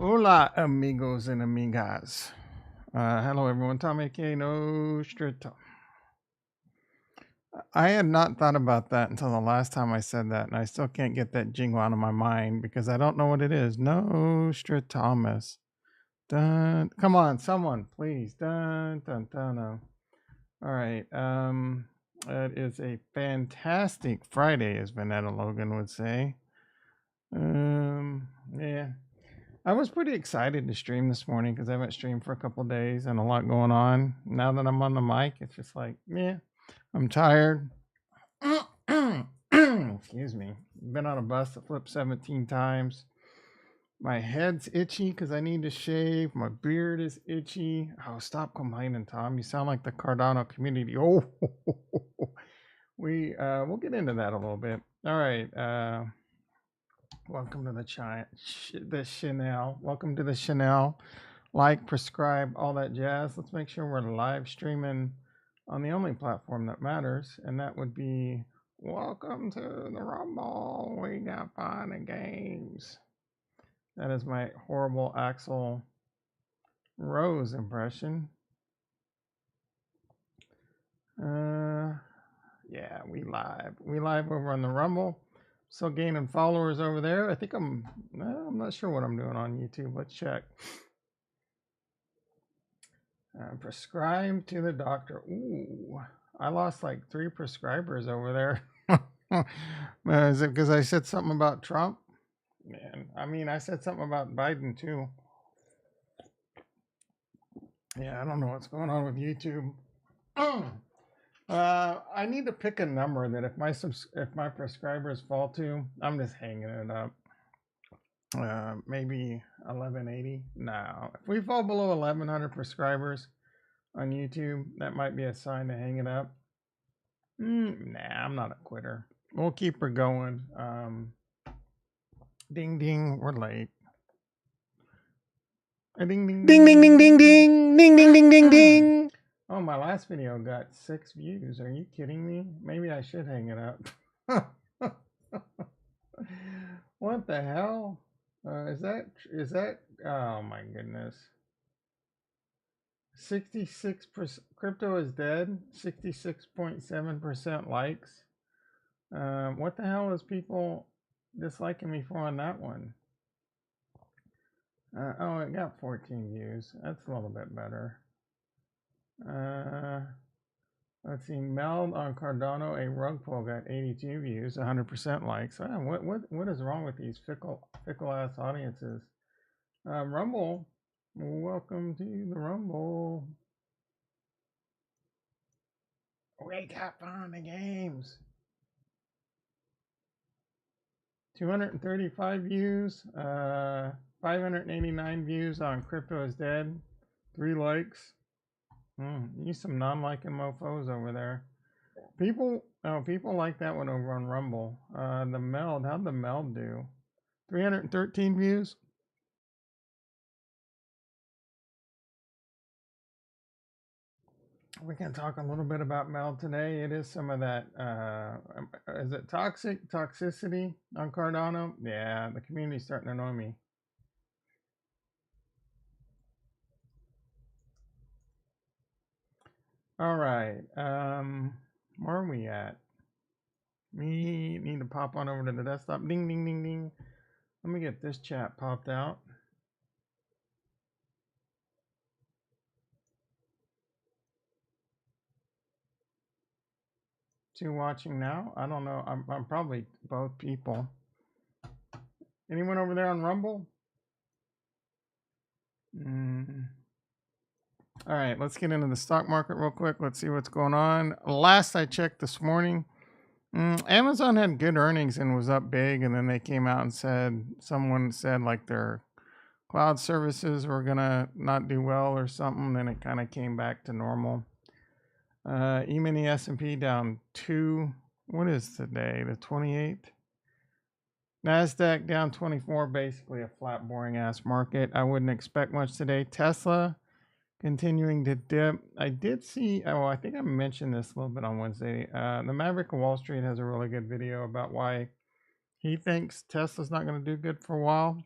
Hola, amigos and amigas. Hello, everyone. Tommy K. Nostrito. I had not thought about that until the last time I said that, and I still can't get that jingle out of my mind because I don't know what it is. Nostradamus. Dun. Come on, someone, please. Dun, dun, dun, dun. All right. It is a fantastic Friday, as Vanetta Logan would say. Yeah. I was pretty excited to stream this morning because I haven't streamed for a couple of days and a lot going on. Now that I'm on the mic, it's just like, yeah, I'm tired. Excuse me. Been on a bus that flipped 17 times. My head's itchy because I need to shave. My beard is itchy. Oh, stop complaining, Tom. You sound like the Cardano community. Oh, we'll get into that a little bit. All right. Welcome to the Chanel. Welcome to the Chanel. Like, prescribe, all that jazz. Let's make sure we're live streaming on the only platform that matters, and that would be welcome to the Rumble. We got fun and games. That is my horrible Axl Rose impression. Yeah, we live. We live over on the Rumble. Still gaining followers over there. I think I'm not sure what I'm doing on YouTube. Let's check. Prescribe to the doctor. Ooh, I lost like 3 prescribers over there. Is it because I said something about Trump? Man, I mean, I said something about Biden too. Yeah, I don't know what's going on with YouTube. I need to pick a number that if my prescribers fall to, I'm just hanging it up. Maybe 1180. No, if we fall below 1100 prescribers on YouTube, that might be a sign to hang it up. Nah, I'm not a quitter. We'll keep her going. Ding ding, we're late. Ding ding ding ding ding ding ding ding ding ding ding ding. Oh, my last video got 6 views. Are you kidding me? Maybe I should hang it up. What the hell? Is that? Oh my goodness. 66% crypto is dead. 66.7% likes. What the hell is people disliking me for on that one? Oh, it got 14 views. That's a little bit better. Let's see. Meld on Cardano, a rug pull, got 82 views, 100% likes. What is wrong with these fickle ass audiences? Rumble. Welcome to the Rumble. We got fun the games. 235 views, 589 views on Crypto is Dead, 3 likes. You some non-liking mofos over there. People like that one over on Rumble. The Meld, how'd the Meld do? 313 views. We can talk a little bit about Meld today. It is some of that, is it toxicity on Cardano? Yeah, the community's starting to annoy me. All right, where are we at? We need to pop on over to the desktop. Ding, ding, ding, ding. Let me get this chat popped out. Two watching now? I don't know. I'm probably both people. Anyone over there on Rumble? All right, let's get into the stock market real quick. Let's see what's going on. Last I checked this morning, Amazon had good earnings and was up big, and then they came out and someone said like their cloud services were gonna not do well or something. Then it kind of came back to normal. E-mini S&P down 2. What is today? The 28th. NASDAQ down 24. Basically a flat, boring ass market. I wouldn't expect much today. Tesla continuing to dip. I did see, I think I mentioned this a little bit on Wednesday. The Maverick of Wall Street has a really good video about why he thinks Tesla's not going to do good for a while.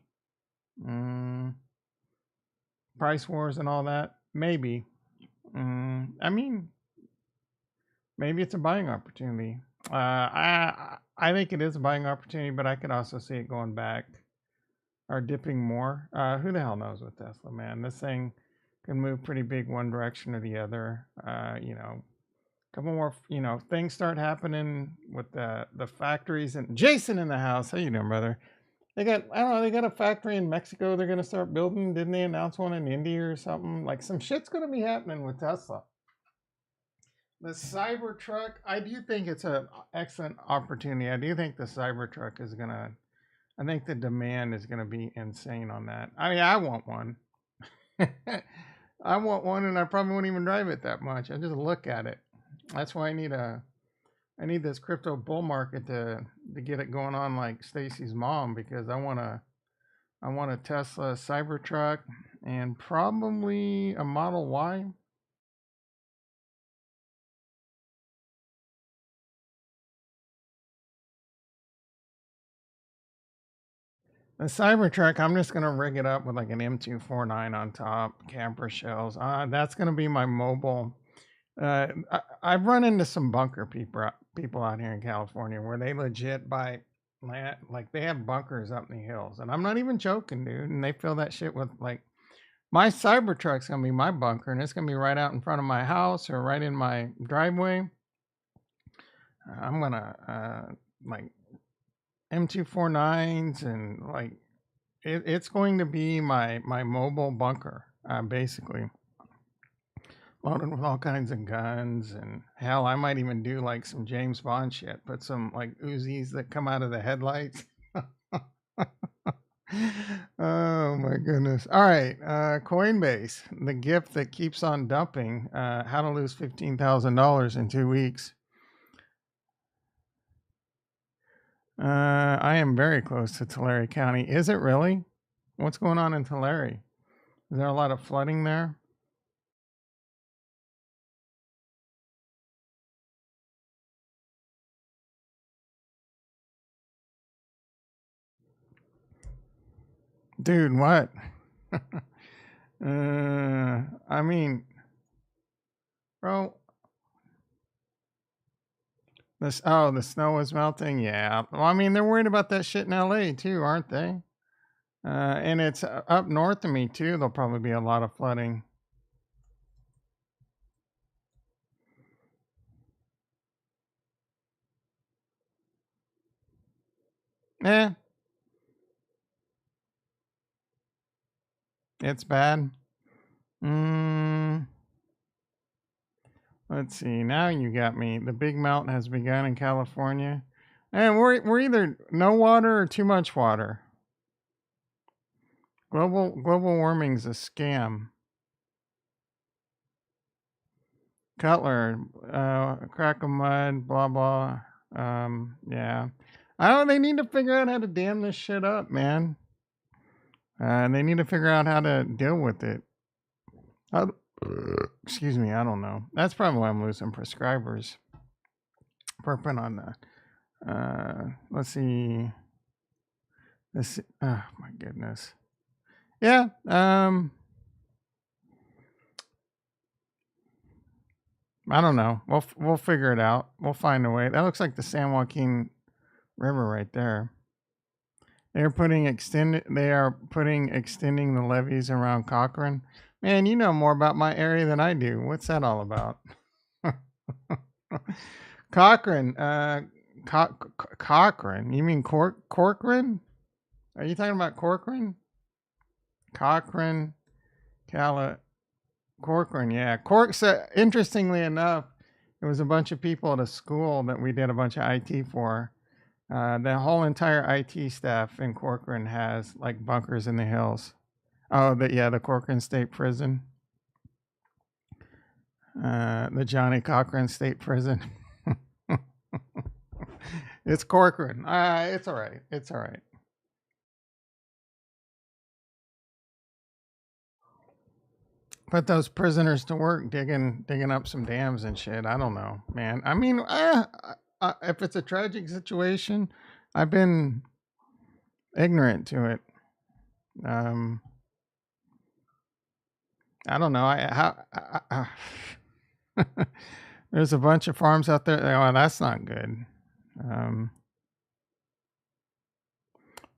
price wars and all that? Maybe. I mean, maybe it's a buying opportunity. I think it is a buying opportunity, but I could also see it going back or dipping more. Who the hell knows with Tesla, man? This thing can move pretty big one direction or the other. You know, a couple more, you know, things start happening with the factories. And Jason in the house, how you doing, brother? They got, I don't know, they got a factory in Mexico they're gonna start building. Didn't they announce one in India or something? Like some shit's gonna be happening with Tesla. The Cybertruck, I do think it's an excellent opportunity. I do think the Cybertruck is gonna, I think the demand is gonna be insane on that. I mean, I want one. I want one, and I probably won't even drive it that much. I just look at it. That's why I need this crypto bull market to get it going on like Stacy's mom, because I want a Tesla Cybertruck and probably a Model Y. The Cybertruck, I'm just gonna rig it up with like an M249 on top, camper shells. That's gonna be my mobile. I've run into some bunker people out here in California where they legit buy land, like they have bunkers up in the hills, and I'm not even joking, dude. And they fill that shit with like my Cybertruck's gonna be my bunker, and it's gonna be right out in front of my house or right in my driveway. I'm gonna like M249s and like it's going to be my mobile bunker, basically loaded with all kinds of guns, and hell, I might even do like some James Bond shit. Put some like Uzis that come out of the headlights. Oh my goodness! All right, Coinbase, the gift that keeps on dumping. How to lose $15,000 in 2 weeks. I am very close to Tulare County. Is it really? What's going on in Tulare? Is there a lot of flooding there? Dude, what? I mean, bro, the snow is melting. Yeah. Well, I mean, they're worried about that shit in LA too, aren't they? And it's up north of me too. There'll probably be a lot of flooding. Eh, it's bad. Mm, let's see. Now you got me. The big melt has begun in California. And we're either no water or too much water. Global warming's a scam. Cutler, crack of mud, blah blah. Yeah. I don't. They need to figure out how to dam this shit up, man. They need to figure out how to deal with it. Excuse me. I don't know. That's probably why I'm losing prescribers. Perping on the. Let's see. This. Oh my goodness. Yeah. I don't know. We'll figure it out. We'll find a way. That looks like the San Joaquin River right there. They are putting extending the levees around Cochrane. Man, you know more about my area than I do. What's that all about? Cochrane, Cochrane. You mean Corcoran? Are you talking about Corcoran? Cochrane, Corcoran, yeah. So, interestingly enough, there was a bunch of people at a school that we did a bunch of IT for. The whole entire IT staff in Corcoran has like bunkers in the hills. Oh, the Corcoran State Prison, the Johnny Cochran State Prison. It's Corcoran. It's all right. It's all right. Put those prisoners to work digging up some dams and shit. I don't know, man. I mean, if it's a tragic situation, I've been ignorant to it. Um, I don't know. There's a bunch of farms out there. Oh, that's not good. Um,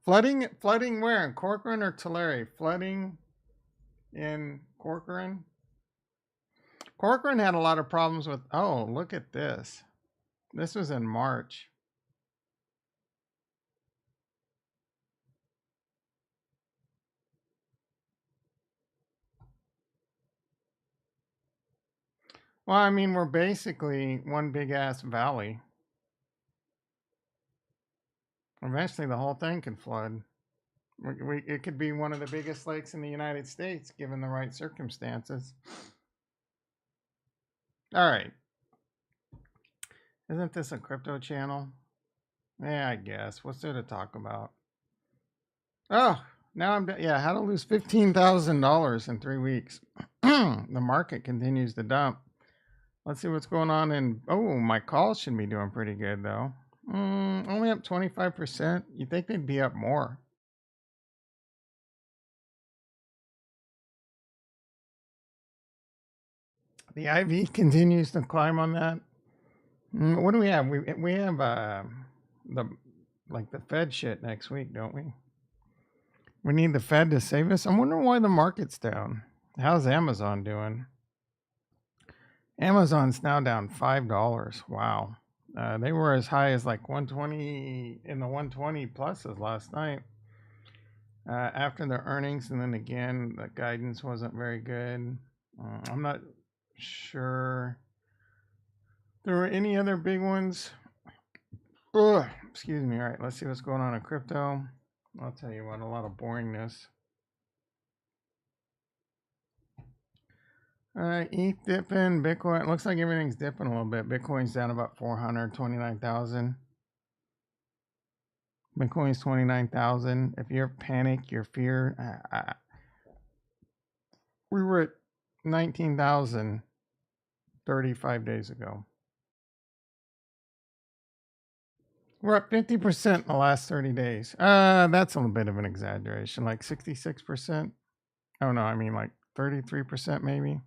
flooding where? In Corcoran or Tulare? Flooding in Corcoran? Corcoran had a lot of problems with, oh, look at this. This was in March. Well, I mean, we're basically one big ass valley. Eventually, the whole thing can flood. It could be one of the biggest lakes in the United States, given the right circumstances. All right. Isn't this a crypto channel? Yeah, I guess. What's there to talk about? Oh, now yeah, how to lose $15,000 in 3 weeks. The market continues to dump. Let's see what's going on in, oh, my calls should be doing pretty good though. Only up 25%. You think they'd be up more? The IV continues to climb on that. What do we have? We have the like the Fed shit next week, don't we? We need the Fed to save us. I'm wondering why the market's down. How's Amazon doing? Amazon's now down $5. Wow. They were as high as like 120 in the 120 pluses last night. After their earnings, and then again, the guidance wasn't very good. I'm not sure there were any other big ones. Ugh, excuse me. All right, let's see what's going on in crypto. I'll tell you what, a lot of boringness. ETH dipping, Bitcoin. It looks like everything's dipping a little bit. Bitcoin's down about 429,000. Bitcoin's 29,000. If you're panic, you're fear. We were at 19,000 35 days ago. We're up 50% in the last 30 days. That's a little bit of an exaggeration. Like 66%. Oh no, I mean like 33% maybe.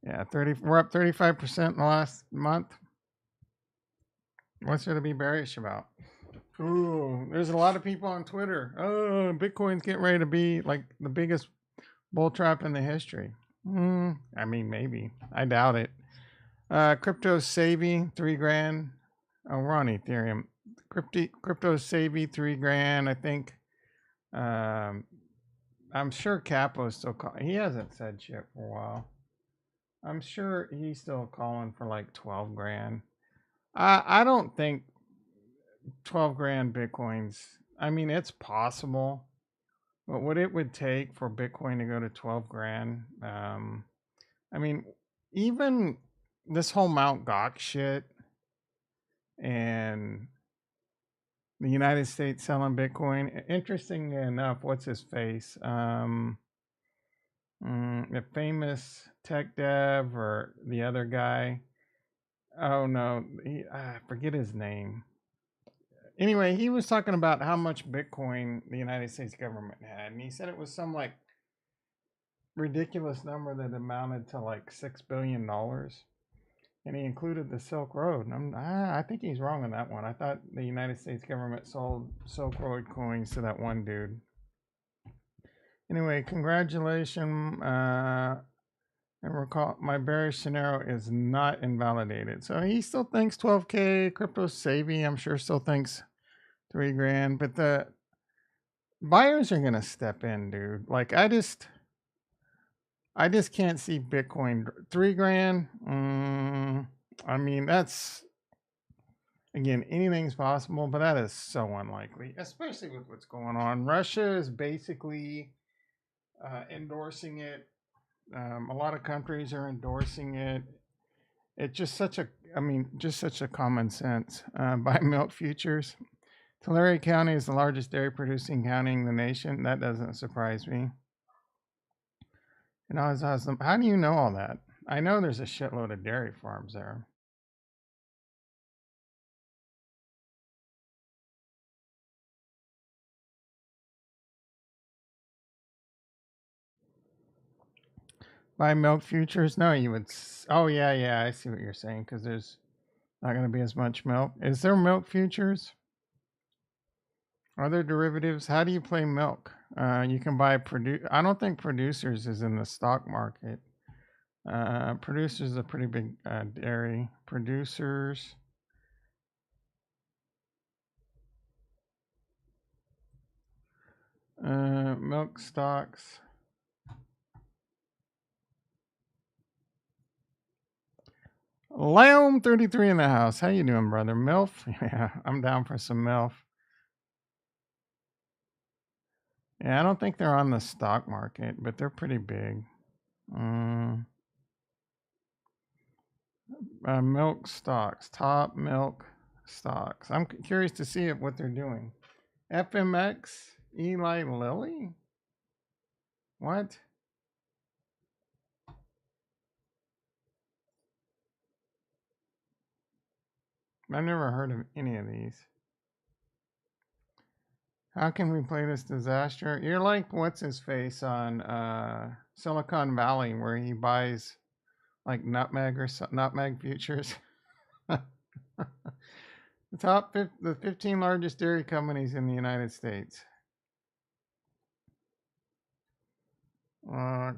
Yeah, 30. We're up 35% in the last month. What's there to be bearish about? Ooh, there's a lot of people on Twitter. Oh, Bitcoin's getting ready to be like the biggest bull trap in the history. I mean, maybe. I doubt it. Crypto savvy, $3,000. Oh, we're on Ethereum. Crypto savvy, $3,000. I think. I'm sure Capo's still calling. He hasn't said shit for a while. I'm sure he's still calling for like 12 grand. I don't think 12 grand Bitcoins. I mean, it's possible, but what it would take for Bitcoin to go to 12 grand. I mean, even this whole Mount Gox shit and the United States selling Bitcoin. Interestingly enough, what's his face? The famous tech dev or the other guy. Oh no, I forget his name. Anyway, he was talking about how much Bitcoin the United States government had, and he said it was some like ridiculous number that amounted to like $6 billion, and he included the Silk Road. And I think he's wrong on that one. I thought the United States government sold Silk Road coins to that one dude. Anyway, congratulations. And recall, my bearish scenario is not invalidated. So he still thinks 12K. Crypto savvy, I'm sure, still thinks $3,000. But the buyers are gonna step in, dude. Like I just can't see Bitcoin $3,000. I mean, that's again, anything's possible, but that is so unlikely, especially with what's going on. Russia is basically endorsing it. A lot of countries are endorsing it. It's just such a, just such a common sense. Buy milk futures. Tulare County is the largest dairy producing county in the nation. That doesn't surprise me. And I was asking, how do you know all that? I know there's a shitload of dairy farms there. Buy milk futures? No, you would. Oh, yeah, yeah. I see what you're saying because there's not going to be as much milk. Is there milk futures? Are there derivatives? How do you play milk? You can buy I don't think producers is in the stock market. Producers is a pretty big dairy. Producers. Milk stocks. Lamb 33 in the house. How you doing, brother? MILF? Yeah, I'm down for some MILF. Yeah, I don't think they're on the stock market, but they're pretty big. Milk stocks, top milk stocks. I'm curious to see what they're doing. FMX, Eli Lilly? What? I've never heard of any of these. How can we play this disaster? You're like what's his face on Silicon Valley where he buys like nutmeg or nutmeg futures. The 15 largest dairy companies in the United States.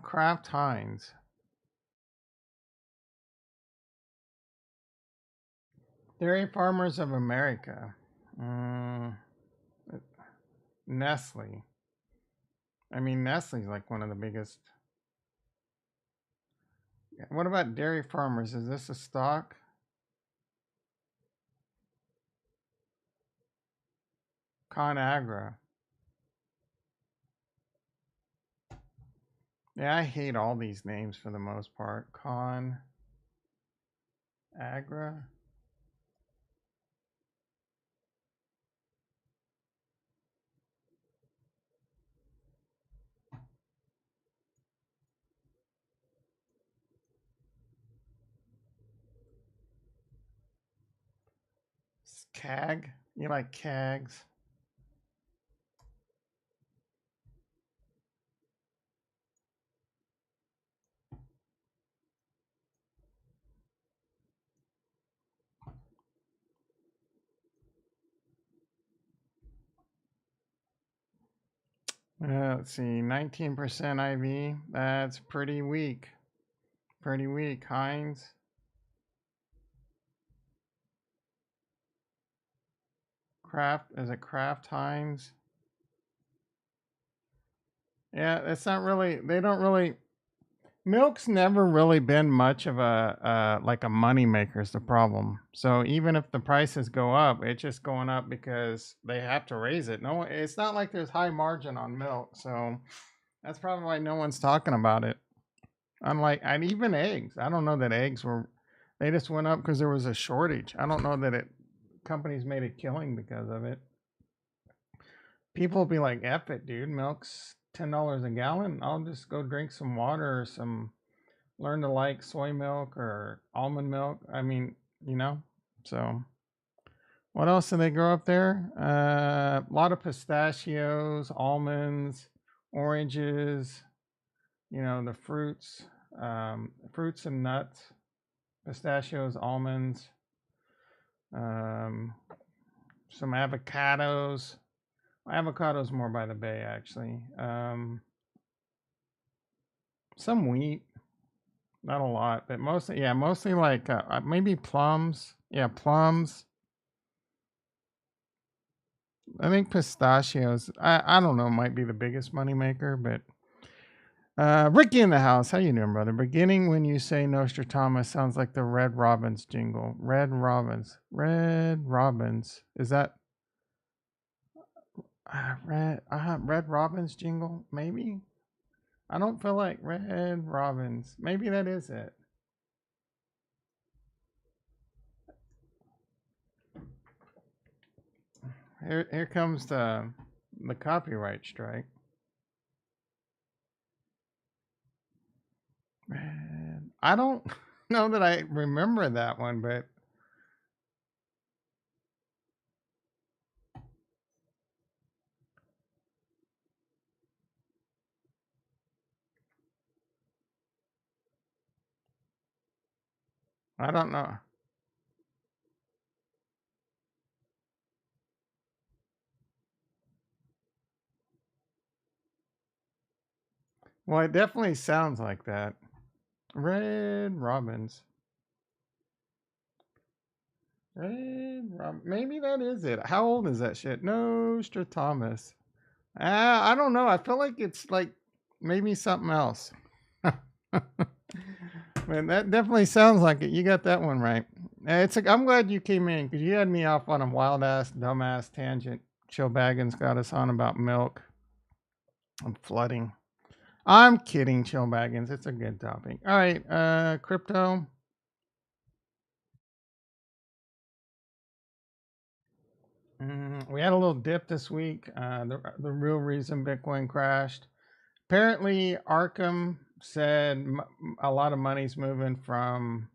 Kraft Heinz. Dairy Farmers of America. Nestle. I mean, Nestle's like one of the biggest. What about Dairy Farmers? Is this a stock? ConAgra. Yeah, I hate all these names for the most part. ConAgra. CAG. You like CAGs? Let's see, 19% IV. That's pretty weak. Pretty weak. Heinz. Kraft. Is it Kraft Heinz? Yeah, it's not really. They don't really. Milk's never really been much of a like a money maker is the problem. So even if the prices go up, it's just going up because they have to raise it. No, it's not like there's high margin on milk. So that's probably why no one's talking about it. Unlike, and even eggs. I don't know that eggs were. They just went up because there was a shortage. I don't know that companies made a killing because of it. People will be like, "F it, dude. Milk's $10 a gallon. I'll just go drink some water or learn to like soy milk or almond milk." I mean, So, what else do they grow up there? A lot of pistachios, almonds, oranges. The fruits, fruits and nuts, pistachios, almonds, um, some avocados. Avocados more by the bay, actually. Some wheat, not a lot, but mostly like maybe plums. Yeah, plums. I think pistachios. I don't know, might be the biggest moneymaker, but Ricky in the house. How you doing, brother? Beginning when you say Nostradamus sounds like the Red Robins jingle. Red Robins. Red Robins. Is that Red Robins jingle? Maybe. I don't feel like Red Robins. Maybe that is it. Here comes the copyright strike. Red. I don't know that I remember that one, but I don't know. Well, it definitely sounds like that. Red Robins. Maybe that is it. How old is that shit? Nostradamus. I don't know. I feel like it's like maybe something else. Man, that definitely sounds like it. You got that one right. I'm glad you came in because you had me off on a wild ass, dumbass tangent. Chill Baggins got us on about milk and flooding. I'm kidding, Chill Baggins. It's a good topic. All right, crypto. We had a little dip this week. The real reason Bitcoin crashed. Apparently, Arkham said a lot of money's moving from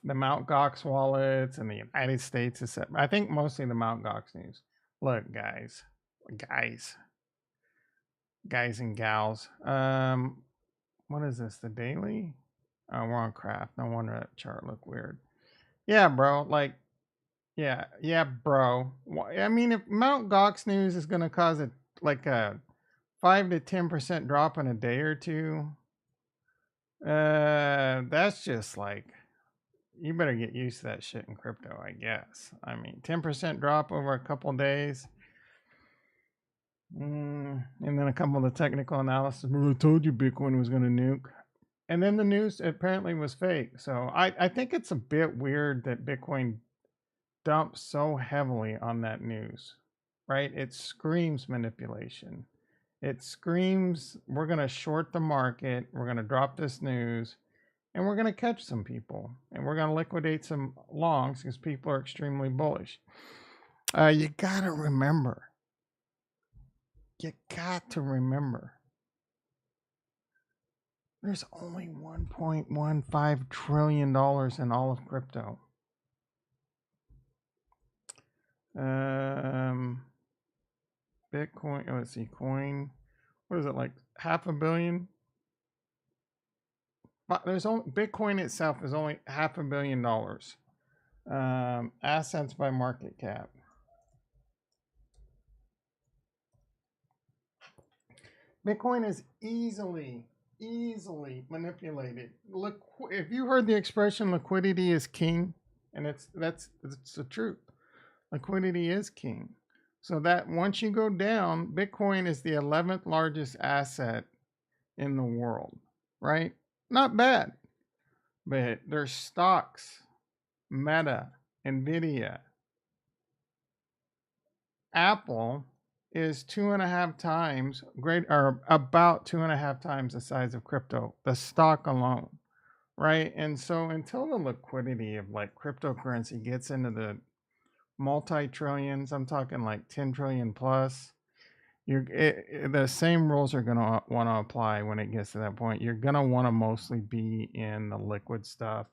the Mt. Gox wallets in the United States. I think mostly the Mt. Gox news. Look, guys, guys and gals. What is this? The daily? Oh, we're on craft. No wonder that chart looked weird. Yeah, bro. Like, yeah, bro. I mean, if Mt. Gox news is gonna cause a 5 to 10% drop in a day or two, that's just like you better get used to that shit in crypto, I guess. I mean, 10% drop over a couple days. And then a couple of the technical analysis. Well, I told you Bitcoin was going to nuke. And then the news apparently was fake. So I think it's a bit weird that Bitcoin dumped so heavily on that news, right? It screams manipulation. It screams, we're going to short the market. We're going to drop this news. And we're going to catch some people and we're going to liquidate some longs because people are extremely bullish. You got to remember, there's only $1.15 trillion in all of crypto. Bitcoin, let's see, coin, what is it, like $500 million? But Bitcoin itself is only $500 million. Assets by market cap. Bitcoin is easily manipulated. Look, if you heard the expression "liquidity is king," and it's the truth. Liquidity is king. So that once you go down, Bitcoin is the 11th largest asset in the world, right? Not bad, but there's stocks, Meta, Nvidia, Apple is 2.5 times great, or about 2.5 times the size of crypto, the stock alone, right? And so until the liquidity of like cryptocurrency gets into the multi-trillions, I'm talking like 10 trillion plus, the same rules are going to want to apply when it gets to that point. You're going to want to mostly be in the liquid stuff.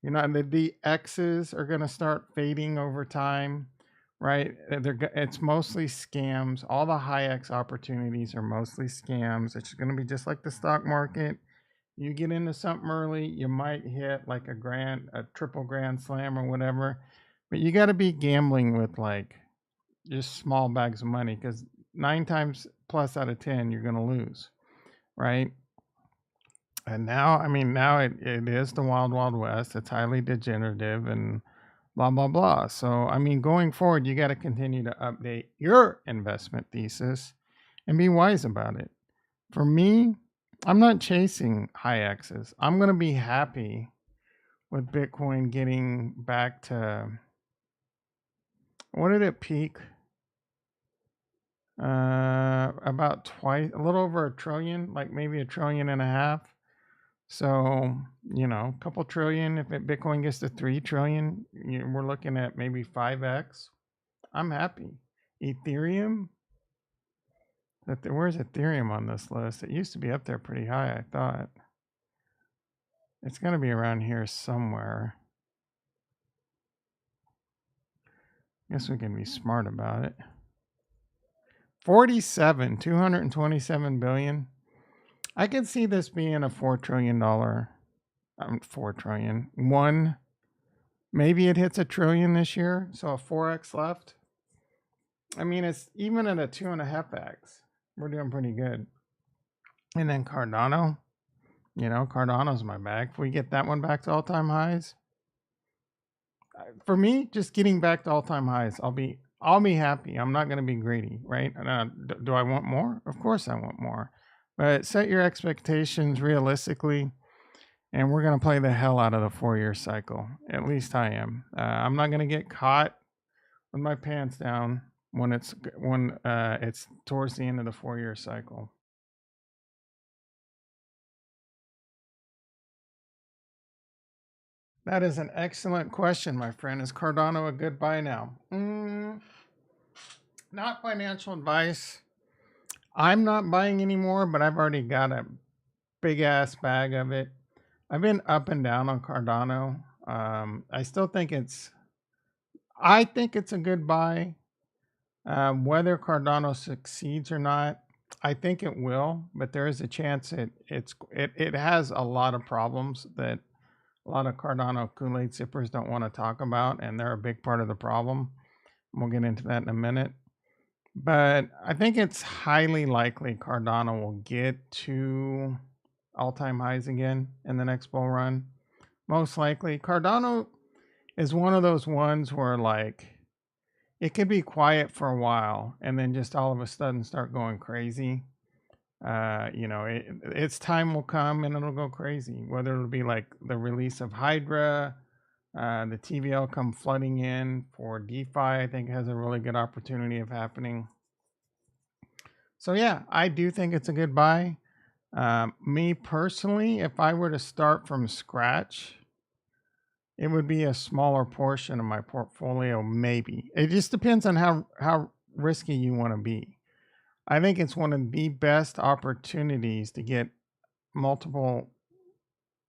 You know, the X's are going to start fading over time, right? It's mostly scams. All the high X opportunities are mostly scams. It's going to be just like the stock market. You get into something early, you might hit like a triple grand slam or whatever, but you got to be gambling with like just small bags of money because 9 times plus out of 10 you're going to lose, right? And now, I mean, now it is the wild, wild west. It's highly degenerative and blah, blah, blah. So, I mean, going forward, you got to continue to update your investment thesis and be wise about it. For me, I'm not chasing high X's. I'm going to be happy with Bitcoin getting back to, what did it peak? About twice, a little over a trillion, like maybe $1.5 trillion. So, a couple trillion. If Bitcoin gets to 3 trillion, we're looking at maybe 5x. I'm happy. Ethereum. Where's Ethereum on this list? It used to be up there pretty high, I thought. It's going to be around here somewhere. Guess we can be smart about it. 227 billion. I could see this being a $4 trillion 4 trillion. One, maybe it hits a trillion this year. So a 4x left. I mean, it's even at a 2.5x. We're doing pretty good. And then Cardano, Cardano's my bag. If we get that one back to all-time highs, for me, just getting back to all-time highs, I'll be happy. I'm not going to be greedy, right? Do I want more? Of course I want more. But set your expectations realistically, and we're going to play the hell out of the 4-year cycle. At least I am. I'm not going to get caught with my pants down when it's towards the end of the 4-year cycle. That is an excellent question, my friend. Is Cardano a good buy now? Not financial advice. I'm not buying anymore, but I've already got a big ass bag of it. I've been up and down on Cardano. I still think I think it's a good buy. Whether Cardano succeeds or not, I think it will, but there is a chance it has a lot of problems that a lot of Cardano Kool-Aid sippers don't want to talk about, and they're a big part of the problem. We'll get into that in a minute. But I think it's highly likely Cardano will get to all-time highs again in the next bull run. Most likely. Cardano is one of those ones where like it could be quiet for a while and then just all of a sudden start going crazy. Its time will come and it'll go crazy. Whether it'll be like the release of Hydra, the TVL come flooding in for DeFi, I think has a really good opportunity of happening. So yeah, I do think it's a good buy. Me personally, if I were to start from scratch, it would be a smaller portion of my portfolio, maybe. It just depends on how risky you want to be. I think it's one of the best opportunities to get multiple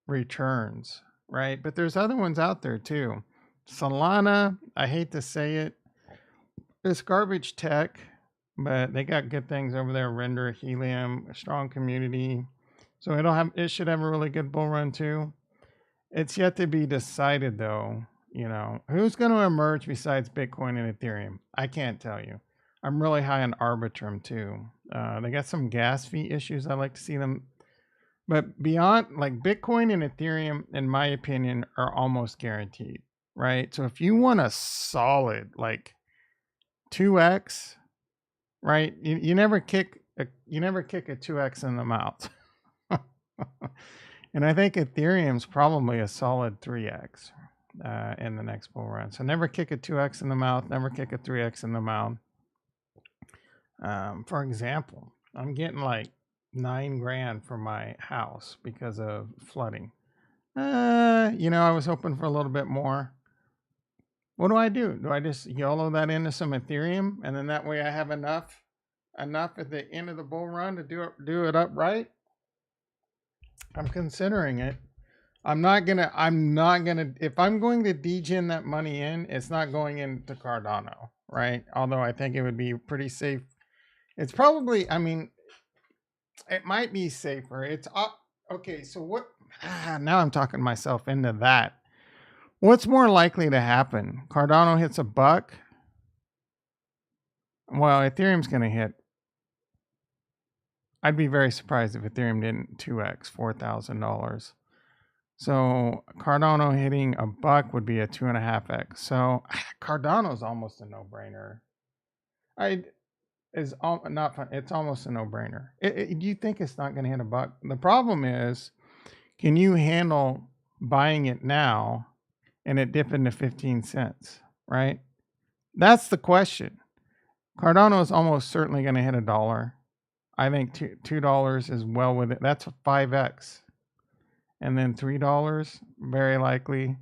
returns, right? But there's other ones out there too. Solana, I hate to say it, it's garbage tech, but they got good things over there. Render, Helium, a strong community. So it should have a really good bull run too. It's yet to be decided though, who's going to emerge besides Bitcoin and Ethereum? I can't tell you. I'm really high on Arbitrum too. They got some gas fee issues. I like to see them. But beyond, like Bitcoin and Ethereum, in my opinion, are almost guaranteed, right? So if you want a solid like 2x, right? You never kick a 2x in the mouth. And I think Ethereum's probably a solid 3x in the next bull run. So never kick a 2x in the mouth, never kick a 3x in the mouth. For example, I'm getting like $9,000 for my house because of flooding. I was hoping for a little bit more. What do? Do I just YOLO that into some Ethereum, and then that way I have enough at the end of the bull run to do it upright? I'm considering it. I'm not gonna. If I'm going to degen that money in, it's not going into Cardano, right? Although I think it would be pretty safe. It's probably. I mean, it might be safer. It's okay. So what? Now I'm talking myself into that. What's more likely to happen? Cardano hits $1. Well, Ethereum's going to hit. I'd be very surprised if Ethereum didn't 2x, $4,000. So Cardano hitting $1 would be a 2.5x. So Cardano's almost a no-brainer. It's almost a no-brainer. Do you think it's not going to hit $1? The problem is, can you handle buying it now and it dipping to 15 cents, right? That's the question. Cardano is almost certainly going to hit $1. I think $2 is well with it. That's a 5x. And then $3, very likely.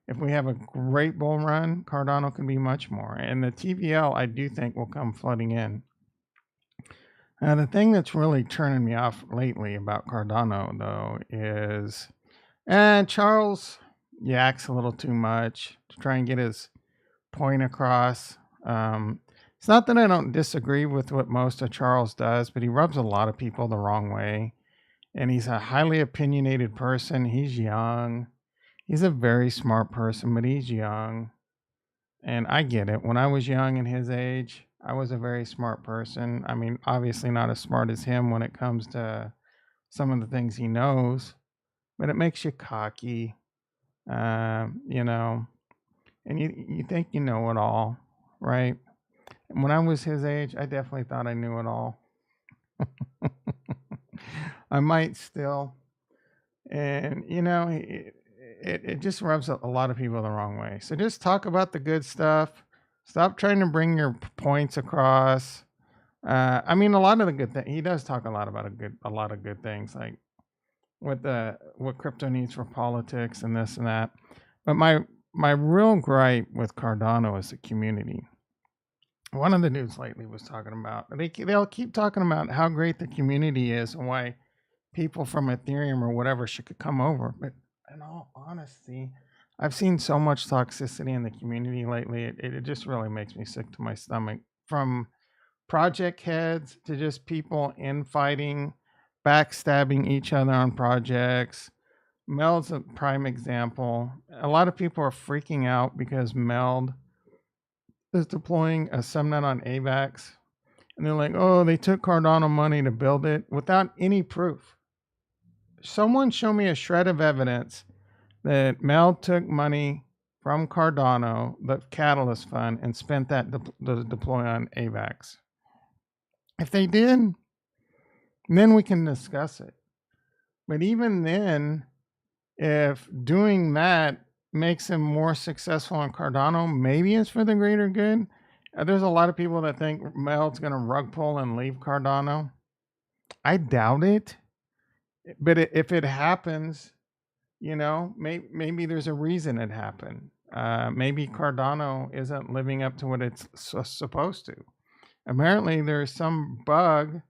If we have a great bull run, Cardano can be much more. And the TVL, I do think, will come flooding in. The thing that's really turning me off lately about Cardano, though, is Charles yaks a little too much to try and get his point across. It's not that I don't disagree with what most of Charles does, but he rubs a lot of people the wrong way. and he's a highly opinionated person. He's young. He's a very smart person, but he's young. And I get it. When I was young and his age, I was a very smart person. I mean, obviously not as smart as him when it comes to some of the things he knows, but it makes you cocky, you know, and you think you know it all, right? And when I was his age, I definitely thought I knew it all. I might still. And, it just rubs a lot of people the wrong way. So just talk about the good stuff. Stop trying to bring your points across. I mean, a lot of the good thing he does talk a lot about a lot of good things, like what crypto needs for politics and this and that. But my real gripe with Cardano is the community. One of the dudes lately was talking about they'll keep talking about how great the community is and why people from Ethereum or whatever should come over. But in all honesty, I've seen so much toxicity in the community lately. It just really makes me sick to my stomach. From project heads to just people infighting, backstabbing each other on projects. Meld's a prime example. A lot of people are freaking out because Meld is deploying a subnet on AVAX. And they're like, oh, they took Cardano money to build it without any proof. Someone show me a shred of evidence that Mel took money from Cardano, the Catalyst Fund, and spent that to deploy on AVAX. If they did, then we can discuss it. But even then, if doing that makes him more successful on Cardano, maybe it's for the greater good. There's a lot of people that think Mel's going to rug pull and leave Cardano. I doubt it. But if it happens, maybe there's a reason it happened. Maybe Cardano isn't living up to what it's supposed to. Apparently, there's some bug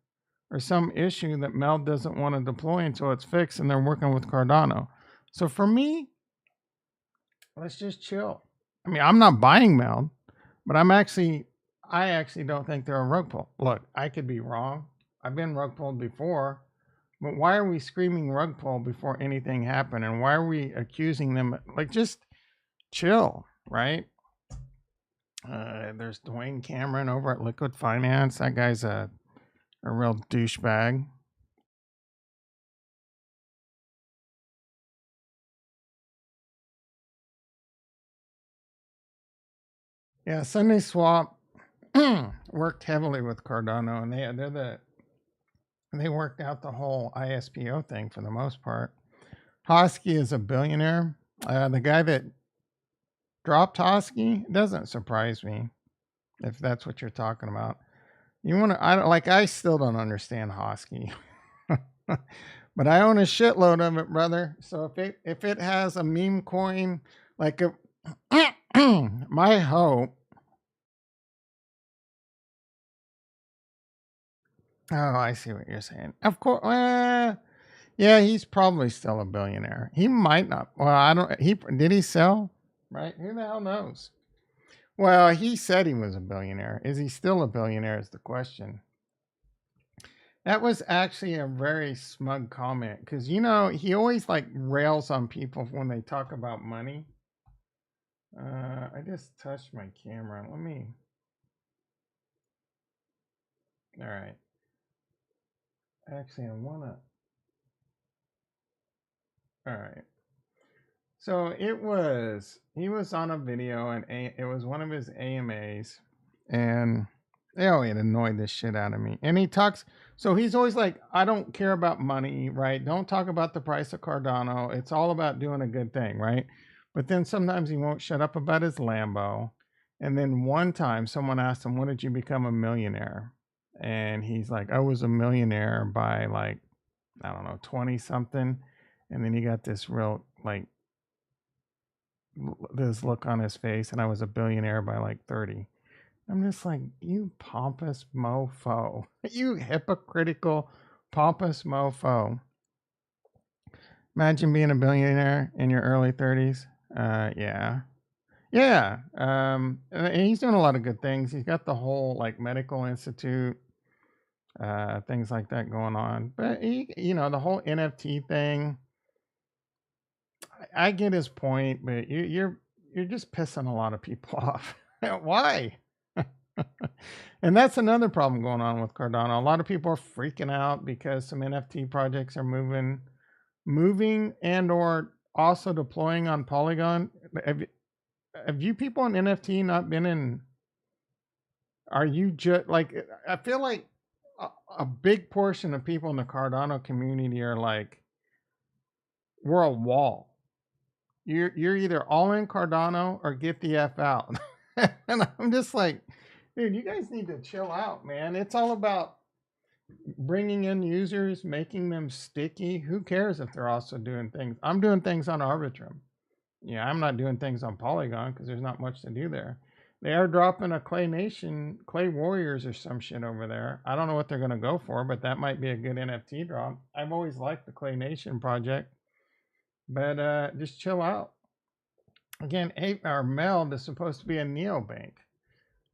or some issue that Mel doesn't want to deploy until it's fixed, and they're working with Cardano. So for me, let's just chill. I mean, I'm not buying Mel, but I actually don't think they're a rug pull. Look, I could be wrong. I've been rug pulled before. But why are we screaming rug pull before anything happened? And why are we accusing them? Like, just chill, right? There's Dwayne Cameron over at Liquid Finance. That guy's a real douchebag. Yeah, Sunday Swap worked heavily with Cardano, and they worked out the whole ISPO thing for the most part. Hosky is a billionaire. The guy that dropped Hosky doesn't surprise me, if that's what you're talking about. I still don't understand Hosky. But I own a shitload of it, brother. So if it has a meme coin, like my hope. Oh, I see what you're saying. Of course. Yeah, he's probably still a billionaire. He might not. Well, I don't. Did he sell? Right? Who the hell knows? Well, he said he was a billionaire. Is he still a billionaire? Is the question. That was actually a very smug comment because he always like rails on people when they talk about money. I just touched my camera. Let me. All right. Actually, I wanna. All right. So he was on a video and it was one of his AMAs, and it annoyed the shit out of me. And so he's always like, I don't care about money, right? Don't talk about the price of Cardano. It's all about doing a good thing, right? But then sometimes he won't shut up about his Lambo. And then one time someone asked him, when did you become a millionaire? And he's like, I was a millionaire by like, I don't know, 20 something. And then he got this real like this look on his face, and I was a billionaire by like 30. I'm just like, you pompous mofo. You hypocritical, pompous mofo. Imagine being a billionaire in your early 30s. Yeah. Yeah. And he's doing a lot of good things. He's got the whole like medical institute. things like that going on. But the whole NFT thing, I get his point, but you're just pissing a lot of people off. Why? And that's another problem going on with Cardano. A lot of people are freaking out because some NFT projects are moving and or also deploying on Polygon. Have you people in NFT not been in? Are you just like? I feel like a big portion of people in the Cardano community are like, we're a wall. You're either all in Cardano or get the F out. And I'm just like, dude, you guys need to chill out, man. It's all about bringing in users, making them sticky. Who cares if they're also doing things? I'm doing things on Arbitrum. Yeah, I'm not doing things on Polygon because there's not much to do there. They are dropping a Clay Nation, Clay Warriors or some shit over there. I don't know what they're going to go for, but that might be a good NFT drop. I've always liked the Clay Nation project, but just chill out. Again, our Meld is supposed to be a neobank.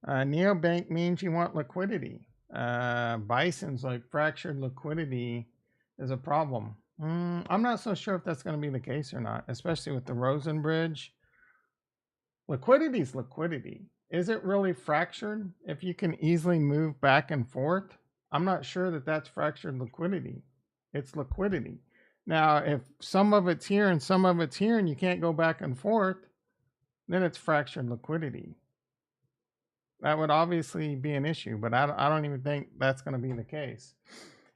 Neobank means you want liquidity. Bison's like fractured liquidity is a problem. I'm not so sure if that's going to be the case or not, especially with the Rosen Bridge. Liquidity is liquidity. Is it really fractured if you can easily move back and forth? I'm not sure that that's fractured liquidity. It's liquidity. Now, if some of it's here and some of it's here and you can't go back and forth, then it's fractured liquidity. That would obviously be an issue, but I don't even think that's going to be the case.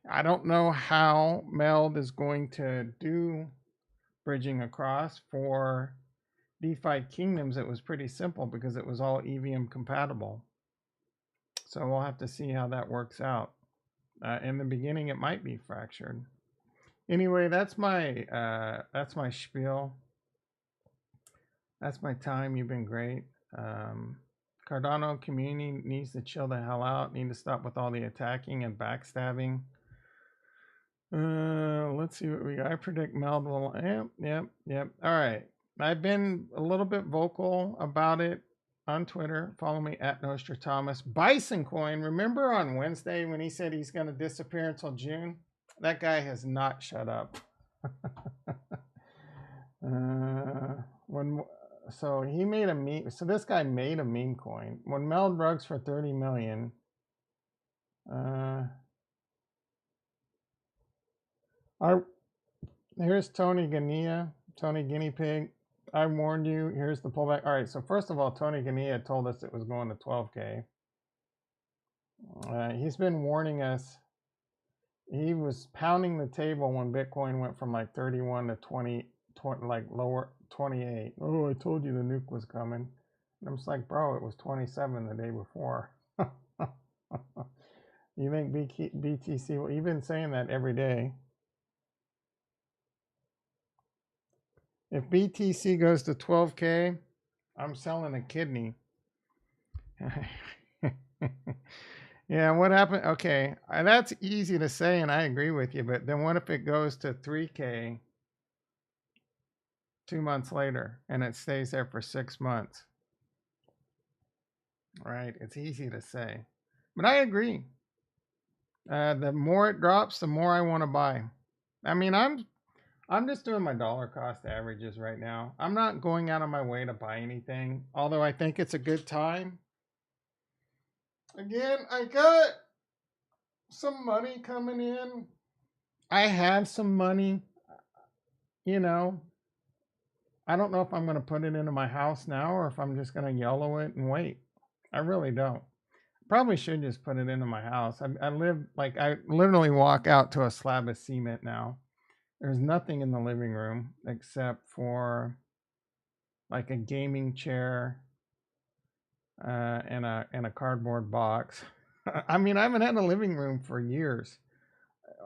I don't know how Meld is going to do bridging across. For DeFi Kingdoms, it was pretty simple because it was all EVM compatible. So we'll have to see how that works out. In the beginning, it might be fractured. Anyway, that's my spiel. That's my time. You've been great. Cardano community needs to chill the hell out. Need to stop with all the attacking and backstabbing. Let's see what we got. I predict Meld will. Yep. All right. I've been a little bit vocal about it on Twitter. Follow me at Nostradamus. Bison Coin. Remember on Wednesday when he said he's going to disappear until June? That guy has not shut up. So he made a meme. So this guy made a meme coin. When Meld rugs for 30 million. Here's Tony Gania, Tony Guinea Pig. I warned you. Here's the pullback. All right. So first of all, Tony Gania told us it was going to 12K. He's been warning us. He was pounding the table when Bitcoin went from like 31 to 20 like lower 28. Oh, I told you the nuke was coming. And I'm just like, bro, it was 27 the day before. You think BTC? Well, you've been saying that every day. If BTC goes to 12K, I'm selling a kidney. Yeah, what happened? Okay, that's easy to say, and I agree with you. But then what if it goes to 3K 2 months later, and it stays there for 6 months? Right? It's easy to say, but I agree. The more it drops, the more I want to buy. I mean, I'm just doing my dollar cost averages right now. I'm not going out of my way to buy anything, although I think it's a good time. Again, I got some money coming in. I have some money, I don't know if I'm going to put it into my house now or if I'm just going to yellow it and wait. I really don't. Probably should just put it into my house. I literally walk out to a slab of cement now. There's nothing in the living room except for like a gaming chair and a cardboard box. I mean, I haven't had a living room for years.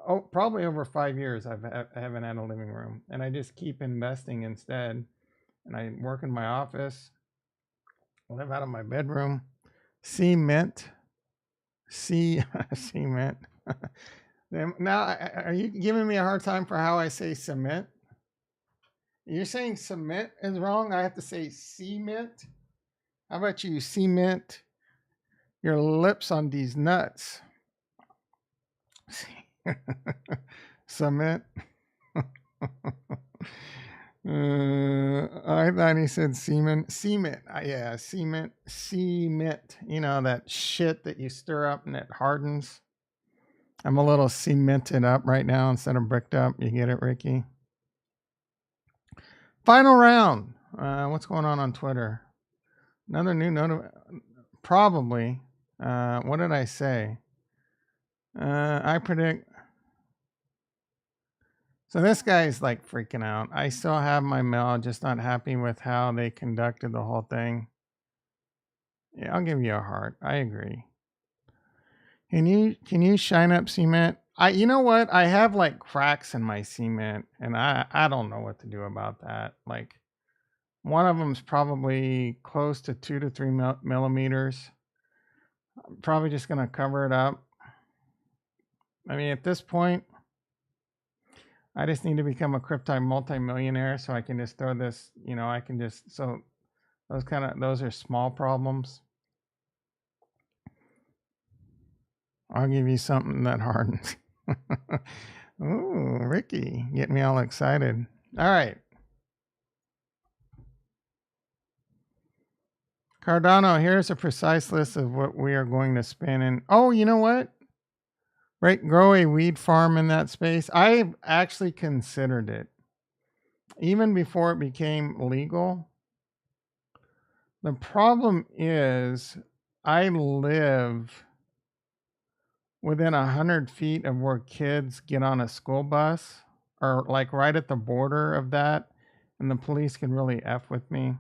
Oh, probably over 5 years I haven't had a living room. And I just keep investing instead. And I work in my office. I live out of my bedroom. Cement. Cement. Now, are you giving me a hard time for how I say cement? You're saying cement is wrong? I have to say cement? How about you cement your lips on these nuts? Cement. I thought he said semen. Cement. Yeah, cement. Cement. You know, that shit that you stir up and it hardens. I'm a little cemented up right now instead of bricked up. You get it, Ricky? Final round. What's going on Twitter? Another new note. Probably. What did I say? I predict. So this guy's like freaking out. I still have my mail, just not happy with how they conducted the whole thing. Yeah, I'll give you a heart. I agree. Can you shine up cement? You know what? I have like cracks in my cement, and I don't know what to do about that. Like one of them's probably close to 2 to 3 millimeters. I'm probably just gonna cover it up. I mean, at this point, I just need to become a crypto multimillionaire so I can just throw this. You know, I can just so those are small problems. I'll give you something that hardens. Ooh, Ricky, get me all excited. All right. Cardano, here's a precise list of what we are going to spin in. Oh, you know what? Right, grow a weed farm in that space. I've actually considered it. Even before it became legal. The problem is I live within 100 feet of where kids get on a school bus, or like right at the border of that, and the police can really F with me.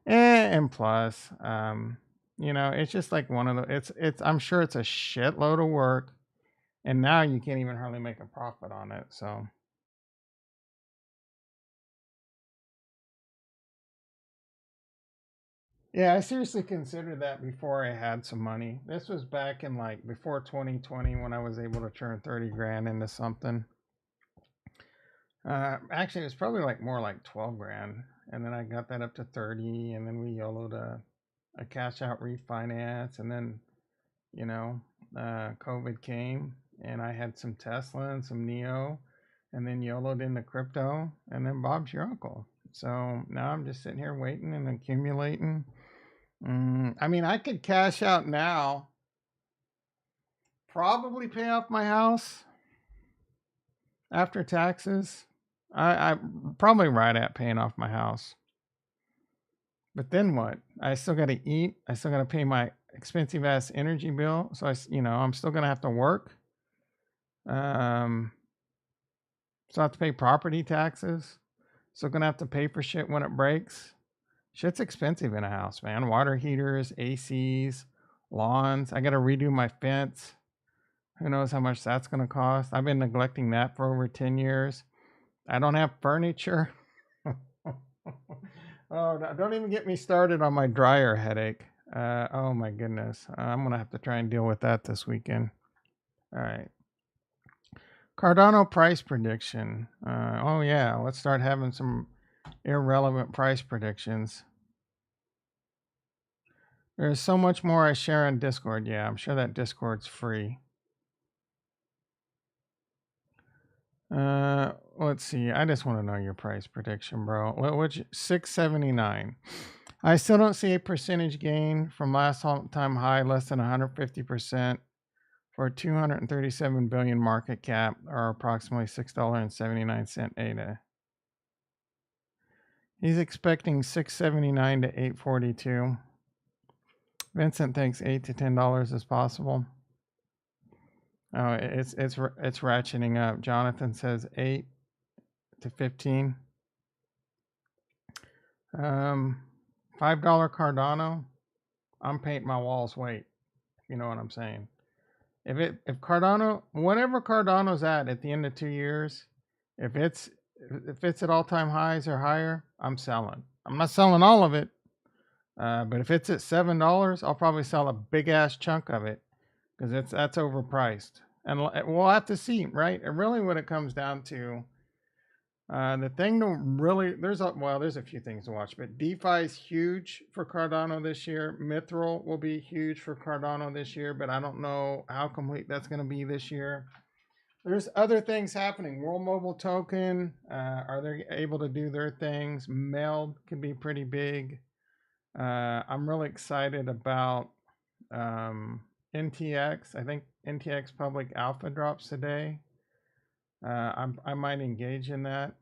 And plus, you know, it's just like one of the it's I'm sure it's a shitload of work, and now you can't even hardly make a profit on it. So yeah, I seriously considered that before I had some money. This was back in like before 2020 when I was able to turn 30 grand into something. Actually, it was probably like more like 12 grand. And then I got that up to 30. And then we YOLO'd a cash out refinance. And then, you know, COVID came and I had some Tesla and some Neo. And then YOLO'd into crypto. And then Bob's your uncle. So now I'm just sitting here waiting and accumulating. I mean, I could cash out now, probably pay off my house after taxes. I probably right at paying off my house. But then what? I still got to eat. I still got to pay my expensive ass energy bill. So I'm still gonna have to work. So I have to pay property taxes. Still gonna have to pay for shit when it breaks. Shit's expensive in a house, man. Water heaters, ACs, lawns. I got to redo my fence. Who knows how much that's going to cost? I've been neglecting that for over 10 years. I don't have furniture. Oh, don't even get me started on my dryer headache. Oh my goodness. I'm going to have to try and deal with that this weekend. All right. Cardano price prediction. Oh yeah, let's start having some irrelevant price predictions. There's so much more I share on Discord. Yeah, I'm sure that Discord's free. Let's see. I just want to know your price prediction, bro. Which 679. I still don't see a percentage gain from last time high, less than 150% for a 237 billion market cap, or approximately $6.79 ADA. He's expecting 679 to 842. Vincent thinks $8 to $10 is possible. Oh, it's ratcheting up. Jonathan says 8 to 15. $5 Cardano. I'm painting my walls white. You know what I'm saying? If Cardano, whatever Cardano's at the end of 2 years, if it's at all-time highs or higher, I'm selling. I'm not selling all of it, but if it's at $7, I'll probably sell a big ass chunk of it because that's overpriced. And we'll have to see, right? And really, what it comes down to, the thing to really there's a few things to watch, but DeFi is huge for Cardano this year. Mithril will be huge for Cardano this year, but I don't know how complete that's going to be this year. There's other things happening. World Mobile Token, are they able to do their things? Meld could be pretty big. I'm really excited about NTX. I think NTX public alpha drops today. I might engage in that.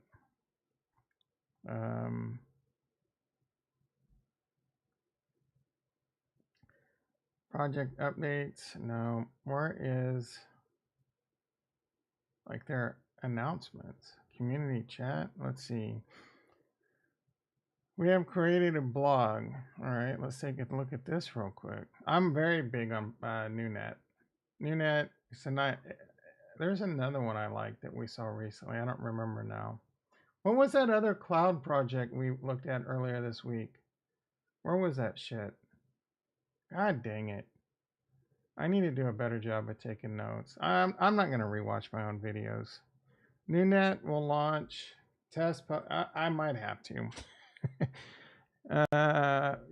Project updates. No. Where is like their announcements? Community chat. Let's see. We have created a blog. All right, let's take a look at this real quick. I'm very big on NewNet. NewNet. There's another one I like that we saw recently. I don't remember now. What was that other cloud project we looked at earlier this week? Where was that shit? God dang it. I need to do a better job of taking notes. I'm not going to rewatch my own videos. NewNet will launch test. I might have to.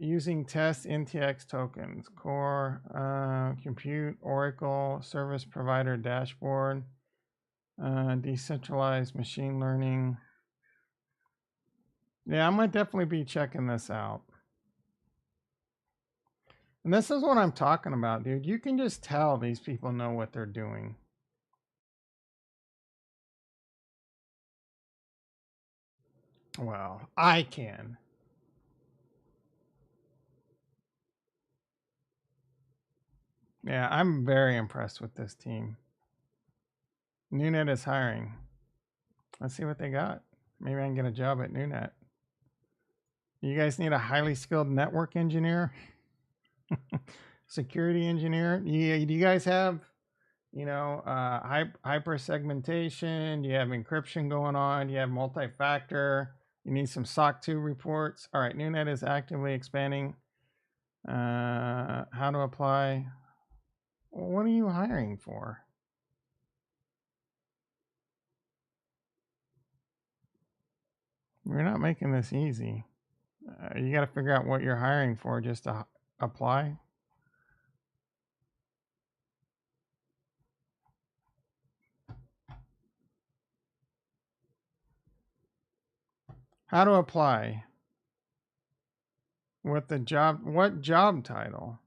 Using test NTX tokens, core, compute, Oracle, service provider dashboard, decentralized machine learning. Yeah, I might definitely be checking this out. And this is what I'm talking about, dude. You can just tell these people know what they're doing. Well, I can. Yeah, I'm very impressed with this team. NewNet is hiring. Let's see what they got. Maybe I can get a job at NewNet. You guys need a highly skilled network engineer, security engineer. Do you guys have, hyper segmentation? Do you have encryption going on? Do you have multi-factor? You need some SOC 2 reports. All right, NewNet is actively expanding. How to apply? What are you hiring for? We're not making this easy. You got to figure out what you're hiring for just to apply. How to apply? What job title?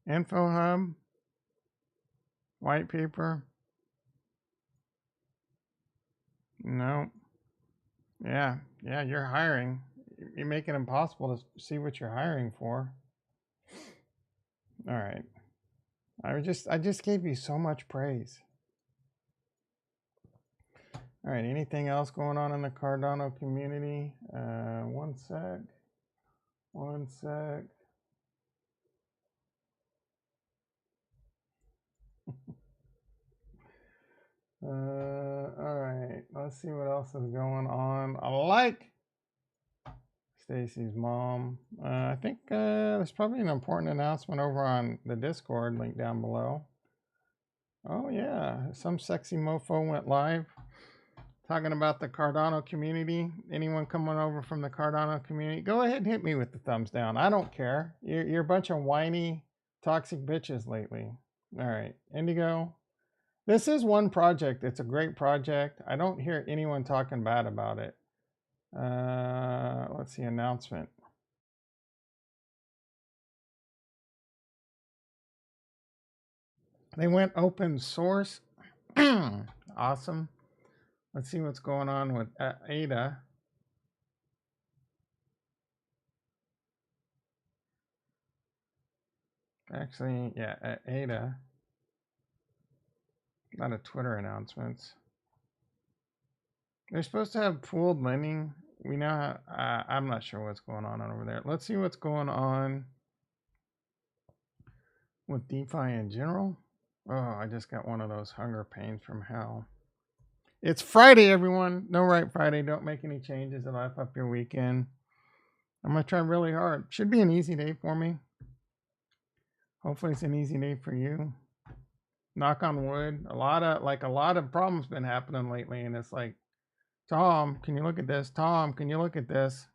Info hub? White paper? No. Yeah, you're hiring. You make it impossible to see what you're hiring for. All right. I just gave you so much praise. All right, anything else going on in the Cardano community? One sec. All right, let's see what else is going on. I like Stacy's mom. I think there's probably an important announcement over on the Discord link down below. Oh yeah, some sexy mofo went live talking about the Cardano community. Anyone coming over from the Cardano community, go ahead and hit me with the thumbs down. I don't care. You're a bunch of whiny, toxic bitches lately. All right, Indigo. This is one project. It's a great project. I don't hear anyone talking bad about it. Let's see, announcement. They went open source. Awesome. Let's see what's going on with ADA. Actually, yeah, ADA. A lot of Twitter announcements. They're supposed to have pooled lending. We now I'm not sure what's going on over there. Let's see what's going on with DeFi in general. Oh, I just got one of those hunger pains from hell. It's Friday, everyone. No right Friday. Don't make any changes to life up your weekend. I'm going to try really hard. Should be an easy day for me. Hopefully it's an easy day for you. Knock on wood. A lot of problems been happening lately, and it's like, Tom, can you look at this? Tom, can you look at this?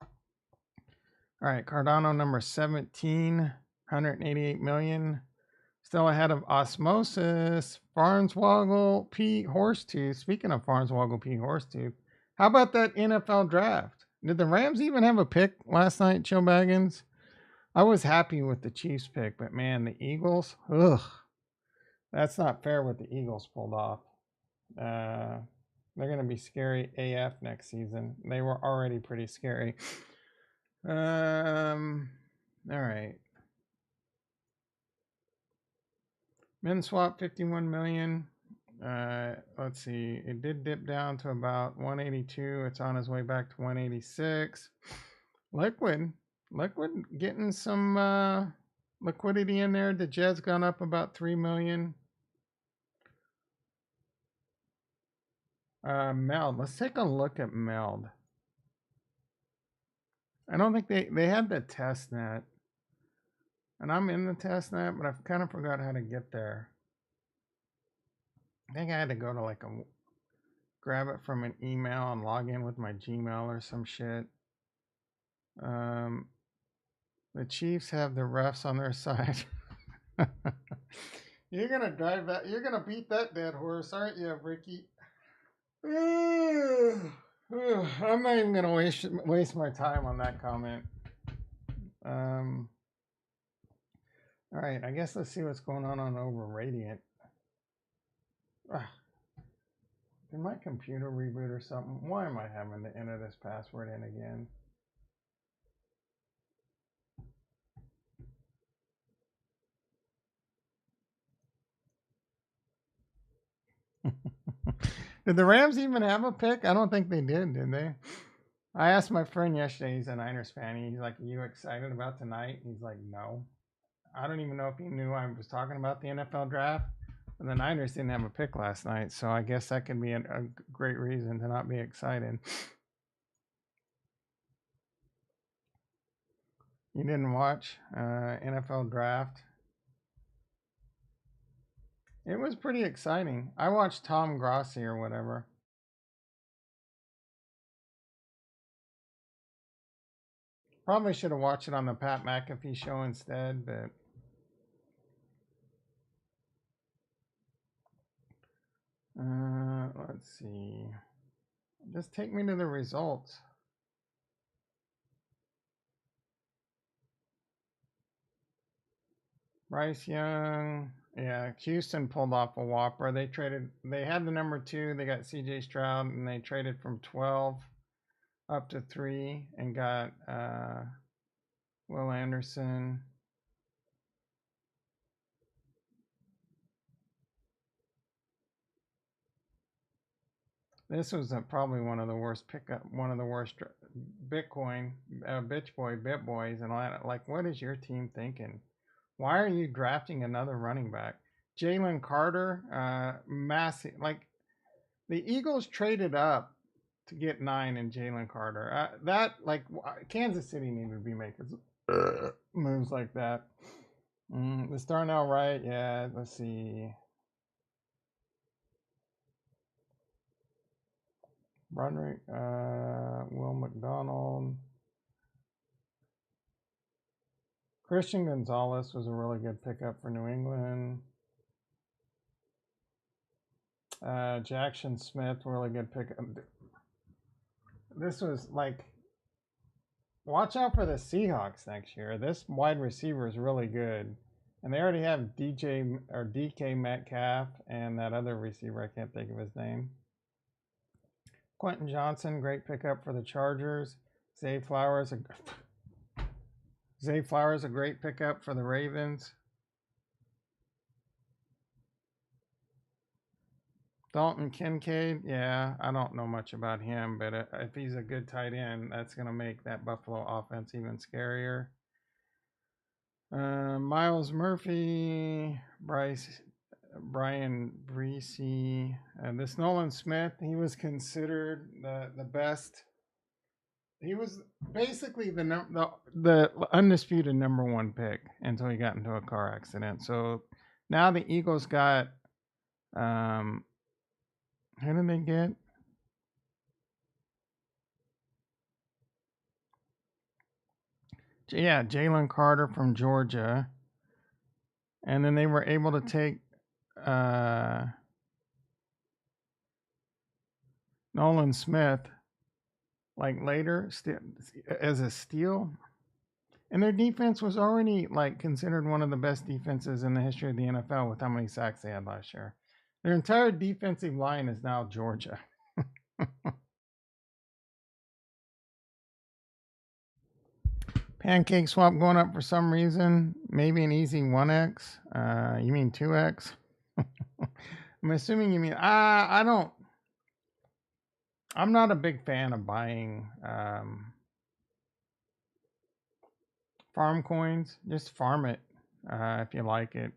All right, Cardano number 17. 188 million. Still ahead of Osmosis, Farnswoggle, P. Horsetooth. Speaking of Farnswoggle, P. Horsetooth, how about that NFL draft? Did the Rams even have a pick last night, Chill Baggins? I was happy with the Chiefs pick, but man, the Eagles, ugh. That's not fair what the Eagles pulled off. They're going to be scary AF next season. They were already pretty scary. All right. Min swap 51 million. Let's see. It did dip down to about 182. It's on its way back to 186. Liquid getting some liquidity in there. The Jed's gone up about 3 million. Meld. Let's take a look at Meld. I don't think they had the test net. And I'm in the test net, but I've kind of forgot how to get there. I think I had to go to like grab it from an email and log in with my Gmail or some shit. The Chiefs have the refs on their side. You're gonna drive that. You're gonna beat that dead horse, aren't you, Ricky? I'm not even gonna waste my time on that comment. All right, I guess let's see what's going on over Radiant. Did my computer reboot or something? Why am I having to enter this password in again? Did the Rams even have a pick? I don't think they did they? I asked my friend yesterday, he's a Niners fan. He's like, are you excited about tonight? He's like, no. I don't even know if he knew I was talking about the NFL draft. And the Niners didn't have a pick last night, so I guess that could be a great reason to not be excited. You didn't watch NFL draft? It was pretty exciting. I watched Tom Grossi or whatever. Probably should have watched it on the Pat McAfee show instead, but let's see. Just take me to the results. Bryce Young, yeah, Houston pulled off a whopper. They had the number 2, they got CJ Stroud, and they traded from 12 up to 3 and got Will Anderson. This was probably one of the worst Bitcoin, BitBoys, and like, what is your team thinking? Why are you drafting another running back? Jalen Carter, massive. Like, the Eagles traded up to get 9 in Jalen Carter. Kansas City needed to be making moves like that. Is Darnell right? Yeah, let's see. Roderick, Will McDonald. Christian Gonzalez was a really good pickup for New England. Jackson Smith, really good pickup. This was like, watch out for the Seahawks next year. This wide receiver is really good. And they already have DK Metcalf and that other receiver, I can't think of his name. Quentin Johnson, great pickup for the Chargers. Zay Flowers, a great pickup for the Ravens. Dalton Kincaid, yeah, I don't know much about him, but if he's a good tight end, that's going to make that Buffalo offense even scarier. Miles Murphy, Brian Breesy, this Nolan Smith, he was considered the best. He was basically the undisputed number 1 pick until he got into a car accident. So now the Eagles got, who did they get? Yeah, Jalen Carter from Georgia. And then they were able to take Nolan Smith like later as a steal. And their defense was already like considered one of the best defenses in the history of the NFL with how many sacks they had last year. Their entire defensive line is now Georgia. Pancake swap going up for some reason. Maybe an easy 1x. You mean 2x? I'm assuming you mean I'm not a big fan of buying farm coins. Just farm it if you like it.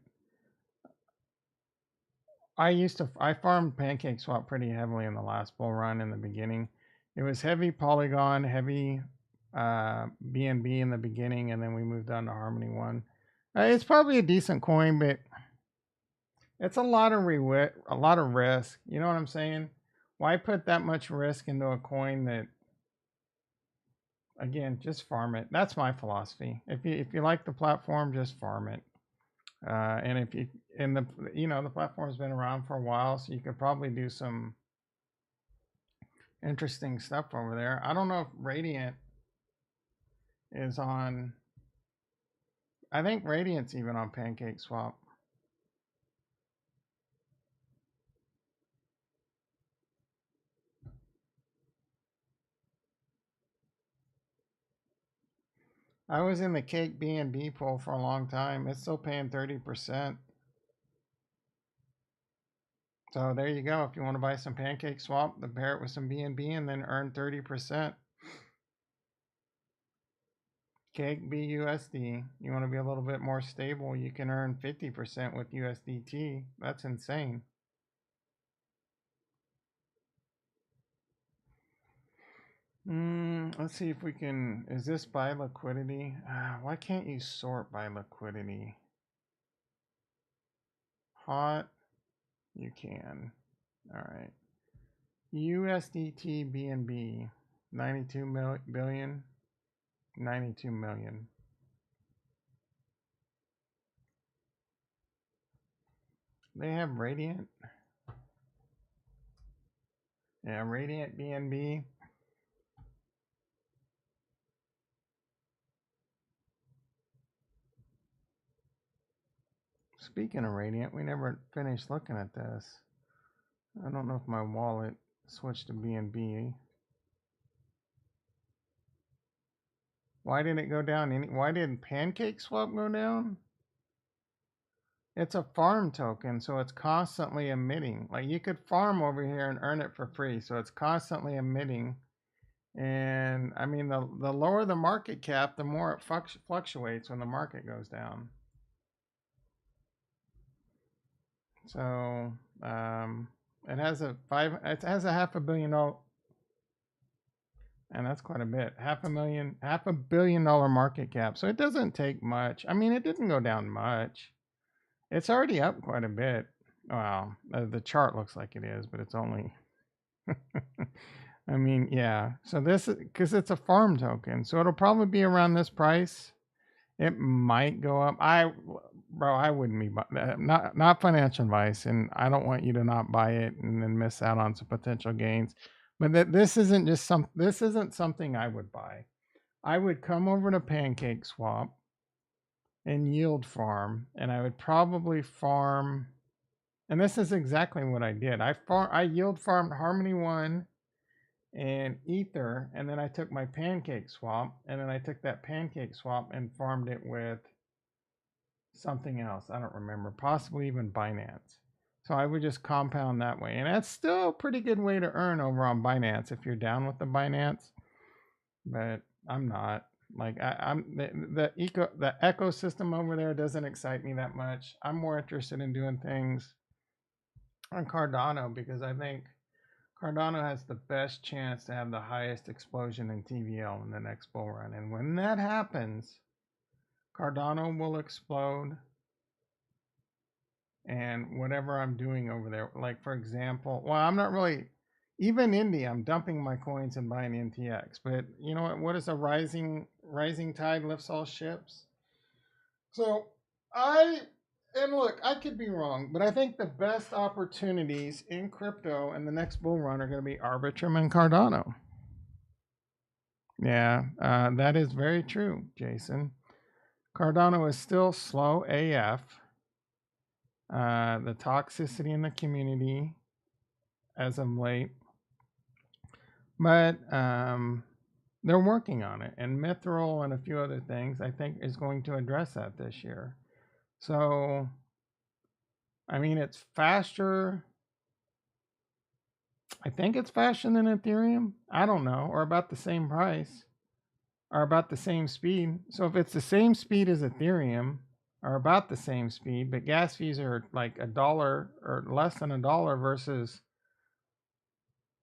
I farmed Pancake Swap pretty heavily in the last bull run in the beginning. It was heavy Polygon, heavy BNB in the beginning, and then we moved on to Harmony One. It's probably a decent coin, but it's a lot of risk. You know what I'm saying? Why put that much risk into a coin that, again, just farm it? That's my philosophy. If you like the platform, just farm it. And if you the platform's been around for a while, so you could probably do some interesting stuff over there. I don't know if Radiant is on. I think Radiant's even on Pancake Swap. I was in the Cake BNB pool for a long time. It's still paying 30%. So there you go. If you want to buy some Pancake Swap, pair it with some BNB and then earn 30%. Cake BUSD. You want to be a little bit more stable, you can earn 50% with USDT. That's insane. Let's see if we can. Is this by liquidity? Why can't you sort by liquidity? Hot. You can. All right. USDT BNB 92 billion. 92 million. They have Radiant. Yeah, Radiant BNB. Speaking of Radiant, we never finished looking at this. I don't know if my wallet switched to BNB. Why did it go down? Why didn't Pancake Swap go down? It's a farm token, so it's constantly emitting. Like you could farm over here and earn it for free, so it's constantly emitting. And I mean, the lower the market cap, the more it fluctuates when the market goes down. So it has a $500 million, and that's quite a bit. $500 million market cap. So it doesn't take much. I mean, it didn't go down much. It's already up quite a bit. Wow, the chart looks like it is, but it's only. I mean, yeah. So this is because it's a farm token, so it'll probably be around this price. It might go up. I wouldn't be not financial advice, and I don't want you to not buy it and then miss out on some potential gains. But this isn't this isn't something I would buy. I would come over to Pancake Swap and yield farm, and I would probably farm. And this is exactly what I did. I yield farmed Harmony One and Ether, and then I took my Pancake Swap, and then I took that Pancake Swap and farmed it with something else. I don't remember, possibly even Binance. So I would just compound that way, and that's still a pretty good way to earn over on Binance if you're down with the Binance. But I'm not. Like I'm the ecosystem over there doesn't excite me that much. I'm more interested in doing things on Cardano because I think Cardano has the best chance to have the highest explosion in TVL in the next bull run. And when that happens, Cardano will explode. And whatever I'm doing over there, like for example, well, I'm not really, even India, I'm dumping my coins and buying NTX. But you know what? What is a rising tide lifts all ships? So And look, I could be wrong, but I think the best opportunities in crypto and the next bull run are going to be Arbitrum and Cardano. Yeah, that is very true, Jason. Cardano is still slow AF. The toxicity in the community as of late, but they're working on it. And Mithril and a few other things, I think, is going to address that this year. So, I mean, it's faster. I think it's faster than Ethereum. I don't know, or about the same price, or about the same speed. So if it's the same speed as Ethereum, or about the same speed, but gas fees are like $1 or less than $1 versus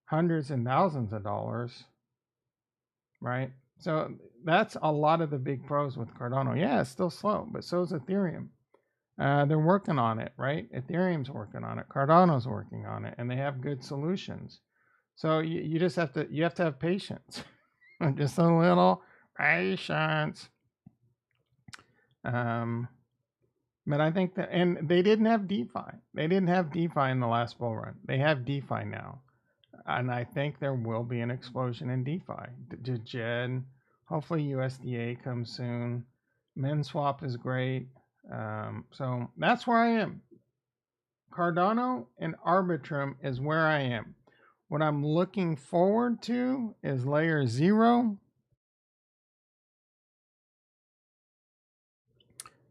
hundreds and thousands of dollars, right? So that's a lot of the big pros with Cardano. Yeah, it's still slow, but so is Ethereum. They're working on it, right? Ethereum's working on it. Cardano's working on it, and they have good solutions. So you just have to have patience, just a little patience. But I think that, and they didn't have DeFi. They didn't have DeFi in the last bull run. They have DeFi now, and I think there will be an explosion in DeFi. Gen, hopefully USDA comes soon. MinSwap is great. So that's where I am. Cardano and Arbitrum is where I am. What I'm looking forward to is layer 0.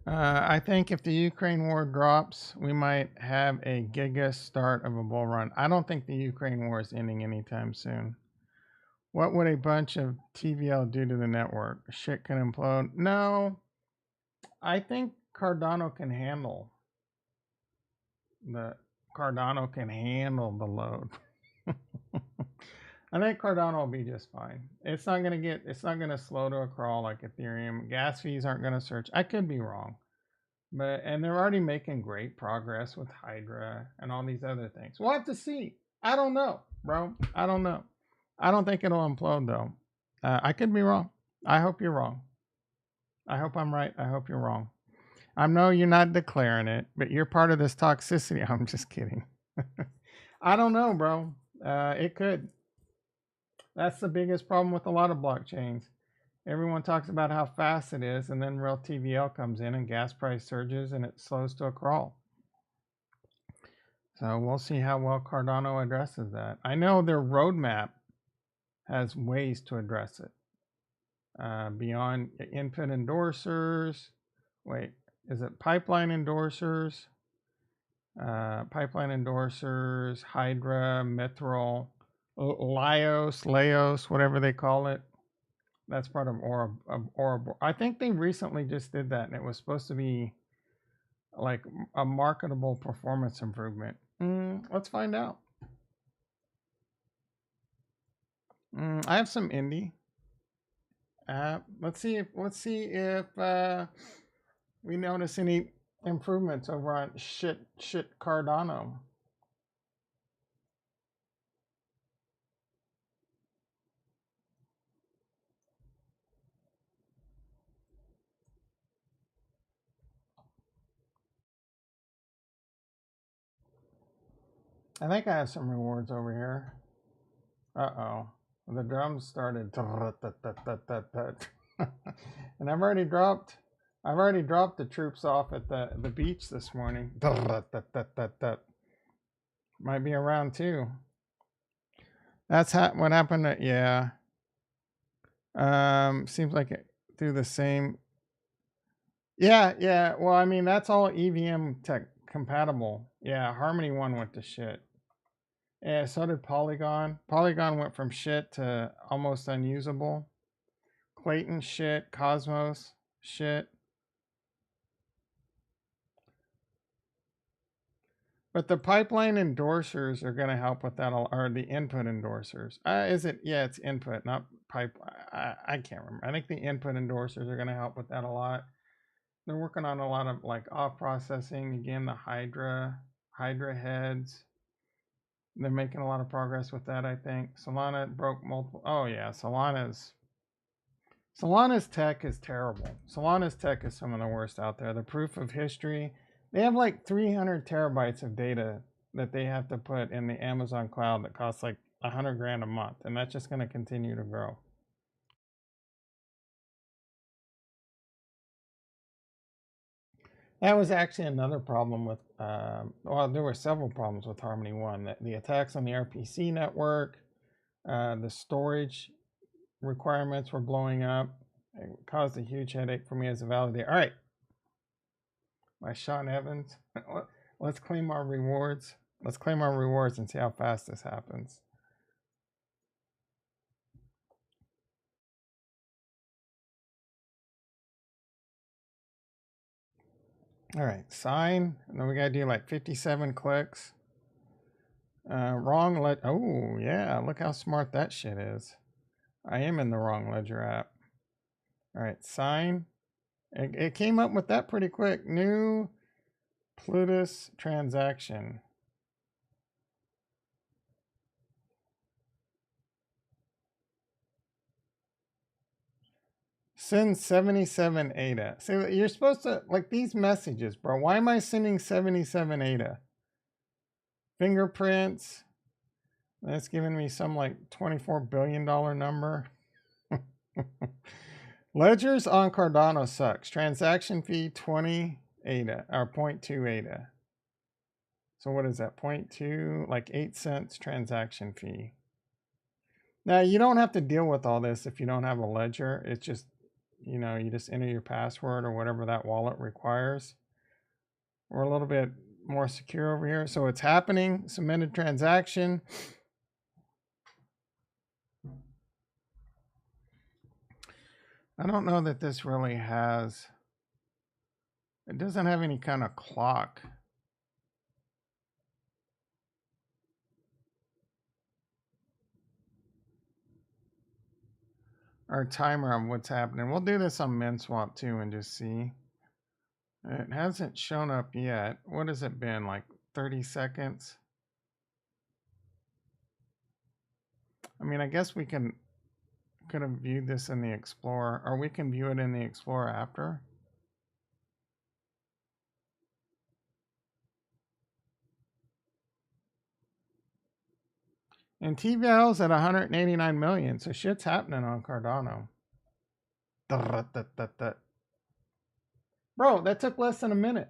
I think if the Ukraine war drops, we might have a giga start of a bull run. I don't think the Ukraine war is ending anytime soon. What would a bunch of TVL do to the network? Shit can implode. No, I think Cardano can handle the load. I think Cardano will be just fine. It's not gonna slow to a crawl like Ethereum. Gas fees aren't gonna surge. I could be wrong. And they're already making great progress with Hydra and all these other things. We'll have to see. I don't know, bro. I don't know. I don't think it'll implode though. I could be wrong. I hope you're wrong. I hope I'm right. I hope you're wrong. I know you're not declaring it, but you're part of this toxicity. I'm just kidding. I don't know, bro. It could. That's the biggest problem with a lot of blockchains. Everyone talks about how fast it is, and then real TVL comes in and gas price surges and it slows to a crawl. So we'll see how well Cardano addresses that. I know their roadmap has ways to address it. Beyond input endorsers. Wait, is it pipeline endorsers? Pipeline endorsers, Hydra, Mithril, Laos, whatever they call it. That's part of Aura. I think they recently just did that, and it was supposed to be like a marketable performance improvement. Let's find out. I have some indie. Let's see if we notice any improvements over on shit Cardano. I think I have some rewards over here. Uh-oh. The drums started. And I've already dropped the troops off at the beach this morning. Might be around 2. That's what happened. Yeah. Seems like it through the same. Yeah. Well, I mean, that's all EVM tech compatible. Yeah, Harmony 1 went to shit. Yeah, so did Polygon. Polygon went from shit to almost unusable. Clayton shit. Cosmos shit. But the pipeline endorsers are going to help with that, or the input endorsers. Is it? Yeah, it's input, not pipe. I can't remember. I think the input endorsers are going to help with that a lot. They're working on a lot of like off processing. Again, the Hydra heads. They're making a lot of progress with that, I think. Solana broke multiple. Oh yeah, Solana's tech is terrible. Solana's tech is some of the worst out there. The proof of history, They have like 300 terabytes of data that they have to put in the Amazon cloud that costs like 100 grand a month, and that's just going to continue to grow. That was actually another problem with, well, there were several problems with Harmony One. The attacks on the RPC network, the storage requirements were blowing up. It caused a huge headache for me as a validator. All right, my Sean Evans. Let's claim our rewards. Let's claim our rewards and see how fast this happens. All right, sign. And then we got to do like 57 clicks. Wrong ledger. Oh, yeah. Look how smart that shit is. I am in the wrong ledger app. All right, sign. It came up with that pretty quick. New Plutus transaction. Send 77 ADA. See, you're supposed to, like these messages, bro. Why am I sending 77 ADA? Fingerprints. That's giving me some like $24 billion number. Ledgers on Cardano sucks. Transaction fee 20 ADA or 0.2 ADA. So what is that? 0.2, like 8 cents transaction fee. Now you don't have to deal with all this if you don't have a ledger. It's just, you know, you just enter your password or whatever that wallet requires. We're a little bit more secure over here. So it's happening. Submitted transaction. I don't know that this really has, it doesn't have any kind of clock. Or timer of what's happening. We'll do this on MinSwap too and just see. It hasn't shown up yet. What has it been, like 30 seconds? I mean, I guess we could have viewed this in the Explorer, or we can view it in the Explorer after. And TVL's at 189 million, so shit's happening on Cardano. Bro, that took less than a minute.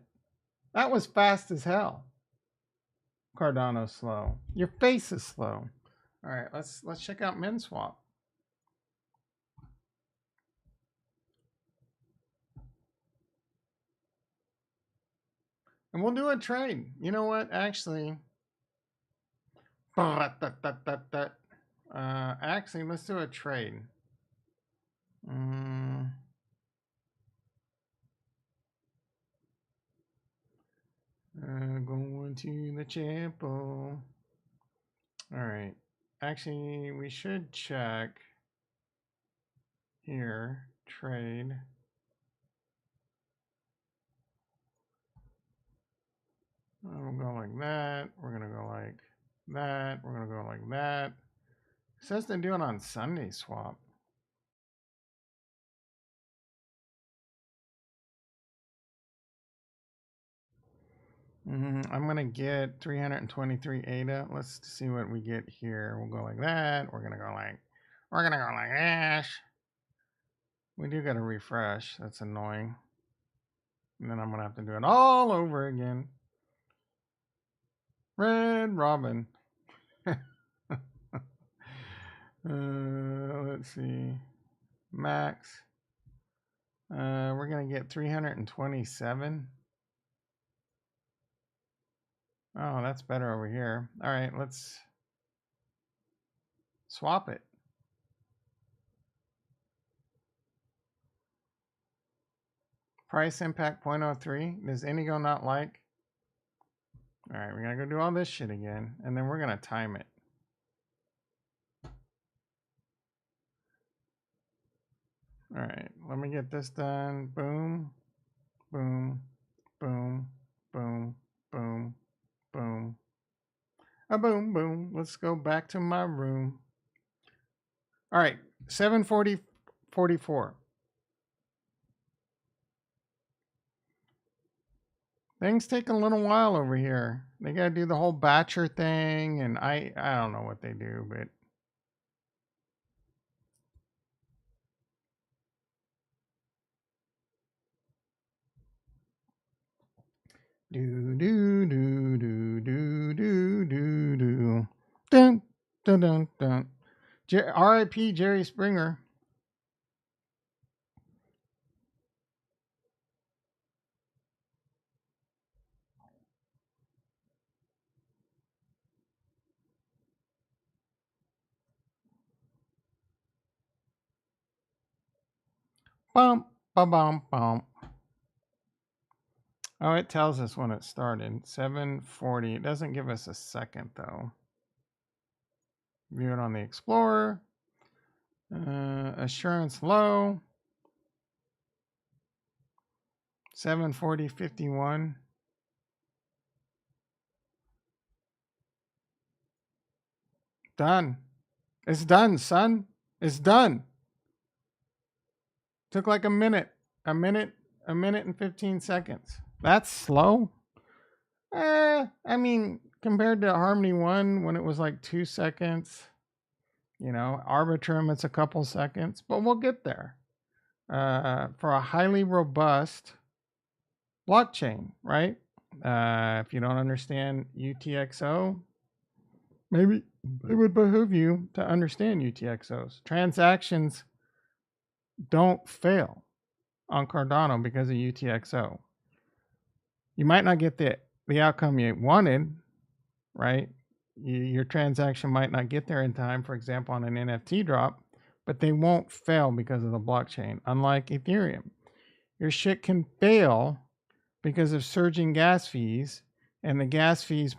That was fast as hell. Cardano's slow. Your face is slow. All right, let's check out MinSwap. And we'll do a trade. You know what? Actually, actually, let's do a trade. Going to the chapel. All right. Actually, we should check here. Trade. We'll go like that. We're going to go like that. We're going to go like that. It says to do it on Sunday swap. I'm going to get 323 ADA. Let's see what we get here. We'll go like that. We're going to go like this. We do got to refresh. That's annoying. And then I'm going to have to do it all over again. Red Robin. Let's see. Max. We're going to get 327. Oh, that's better over here. All right, let's swap it. Price impact 0.03. Does Indigo not like? All right, we're going to go do all this shit again, and then we're going to time it. All right, let me get this done. Boom, boom, boom, boom, boom, boom. A boom, boom. Let's go back to my room. All right, 740.44. Things take a little while over here. They got to do the whole batcher thing, and I don't know what they do, but do do do do do do do do dun dun dun dun. R.I.P. Jerry Springer. Bump ba bump bump. Oh, it tells us when it started. 7:40. It doesn't give us a second though. View it on the Explorer. Assurance low. 7:40:51. Done. It's done, son. It's done. Took like a minute and 15 seconds. That's slow. I mean, compared to Harmony 1 when it was like 2 seconds, Arbitrum, it's a couple seconds, but we'll get there. For a highly robust blockchain, right? If you don't understand UTXO, maybe it would behoove you to understand UTXOs. Transactions don't fail on Cardano because of UTXO. You might not get the outcome you wanted, right? Your transaction might not get there in time, for example, on an NFT drop, but they won't fail because of the blockchain, unlike Ethereum. Your shit can fail because of surging gas fees, and the gas fees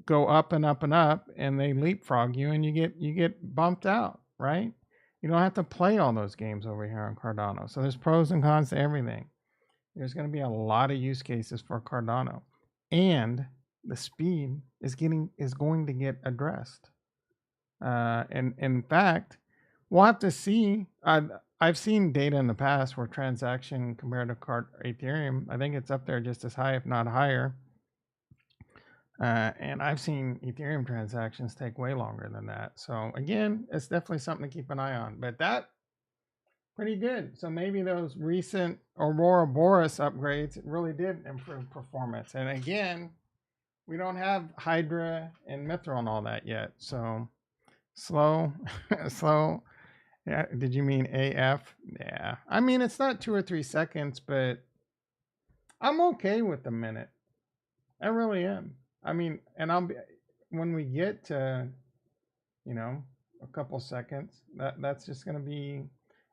go up and up and up, and they leapfrog you, and you get bumped out, right? You don't have to play all those games over here on Cardano. So there's pros and cons to everything. There's going to be a lot of use cases for Cardano, and the speed is going to get addressed. And in fact, we'll have to see. I've seen data in the past where transaction compared to Ethereum, I think it's up there just as high, if not higher. And I've seen Ethereum transactions take way longer than that. So again, it's definitely something to keep an eye on. But that pretty good. So maybe those recent Aurora Boreas upgrades really did improve performance. And again, we don't have Hydra and Mithril and all that yet. So slow, slow. Yeah, did you mean AF? Yeah. I mean, it's not 2 or 3 seconds, but I'm okay with the minute. I really am. I mean, and when we get to, a couple seconds, that's just going to be,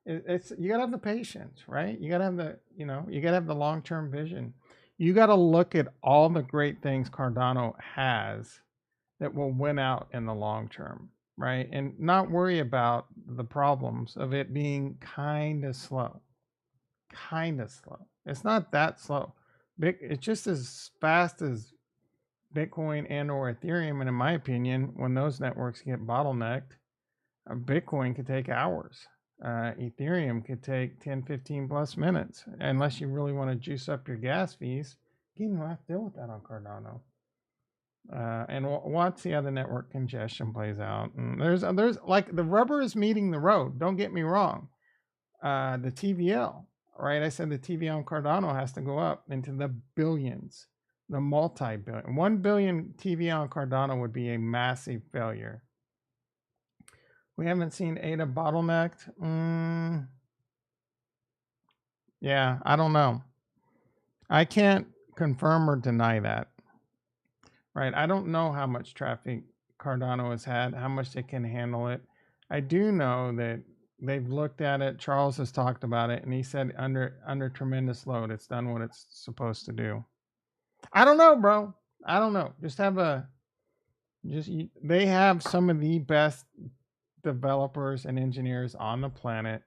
it's you got to have the patience, right? You got to have you got to have the long-term vision. You got to look at all the great things Cardano has that will win out in the long term, right? And not worry about the problems of it being kind of slow. Kind of slow. It's not that slow. It's just as fast as Bitcoin and or Ethereum. And in my opinion, when those networks get bottlenecked, Bitcoin could take hours. Ethereum could take 10, 15 plus minutes, unless you really want to juice up your gas fees. Again, you'll have to deal with that on Cardano. And we'll see how the network congestion plays out. And there's like the rubber is meeting the road. Don't get me wrong. The TVL, right? I said the TVL on Cardano has to go up into the billions, the multi-billion. 1 billion TVL on Cardano would be a massive failure. We haven't seen ADA bottlenecked. Yeah, I don't know. I can't confirm or deny that. Right. I don't know how much traffic Cardano has had, how much they can handle it. I do know that they've looked at it. Charles has talked about it, and he said under tremendous load, it's done what it's supposed to do. I don't know, bro. I don't know. They have some of the best developers and engineers on the planet.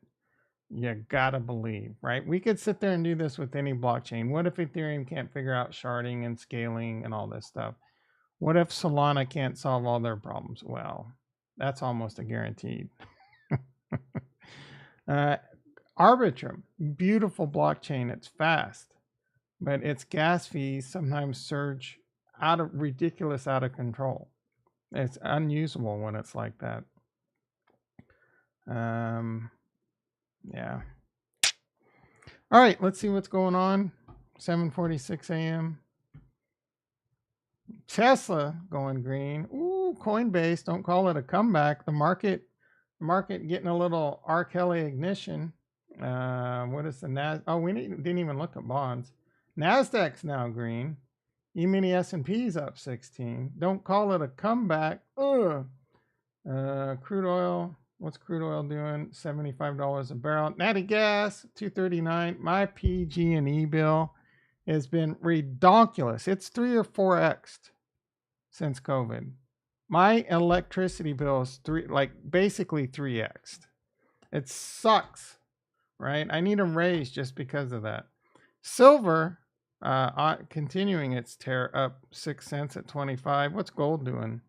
You gotta believe, right? We could sit there and do this with any blockchain. What if Ethereum can't figure out sharding and scaling and all this stuff? What if Solana can't solve all their problems? Well, that's almost a guaranteed. Arbitrum, beautiful blockchain. It's fast. but its gas fees sometimes surge out of control. It's unusable when it's like that. Yeah. All right, let's see what's going on. 7:46 a.m. Tesla going green. Ooh, Coinbase. Don't call it a comeback. The market getting a little R. Kelly ignition. What is the Nas? Oh, we didn't even look at bonds. Nasdaq's now green. E-mini S&P's up 16. Don't call it a comeback. Ugh. Crude oil. What's crude oil doing? $75 a barrel. Natty gas, $2.39. My PG&E bill has been redonkulous. It's 3 or 4x'd since COVID. My electricity bill is basically 3x'd. It sucks, right? I need a raise just because of that. Silver, continuing its tear up 6 cents at 25. What's gold doing?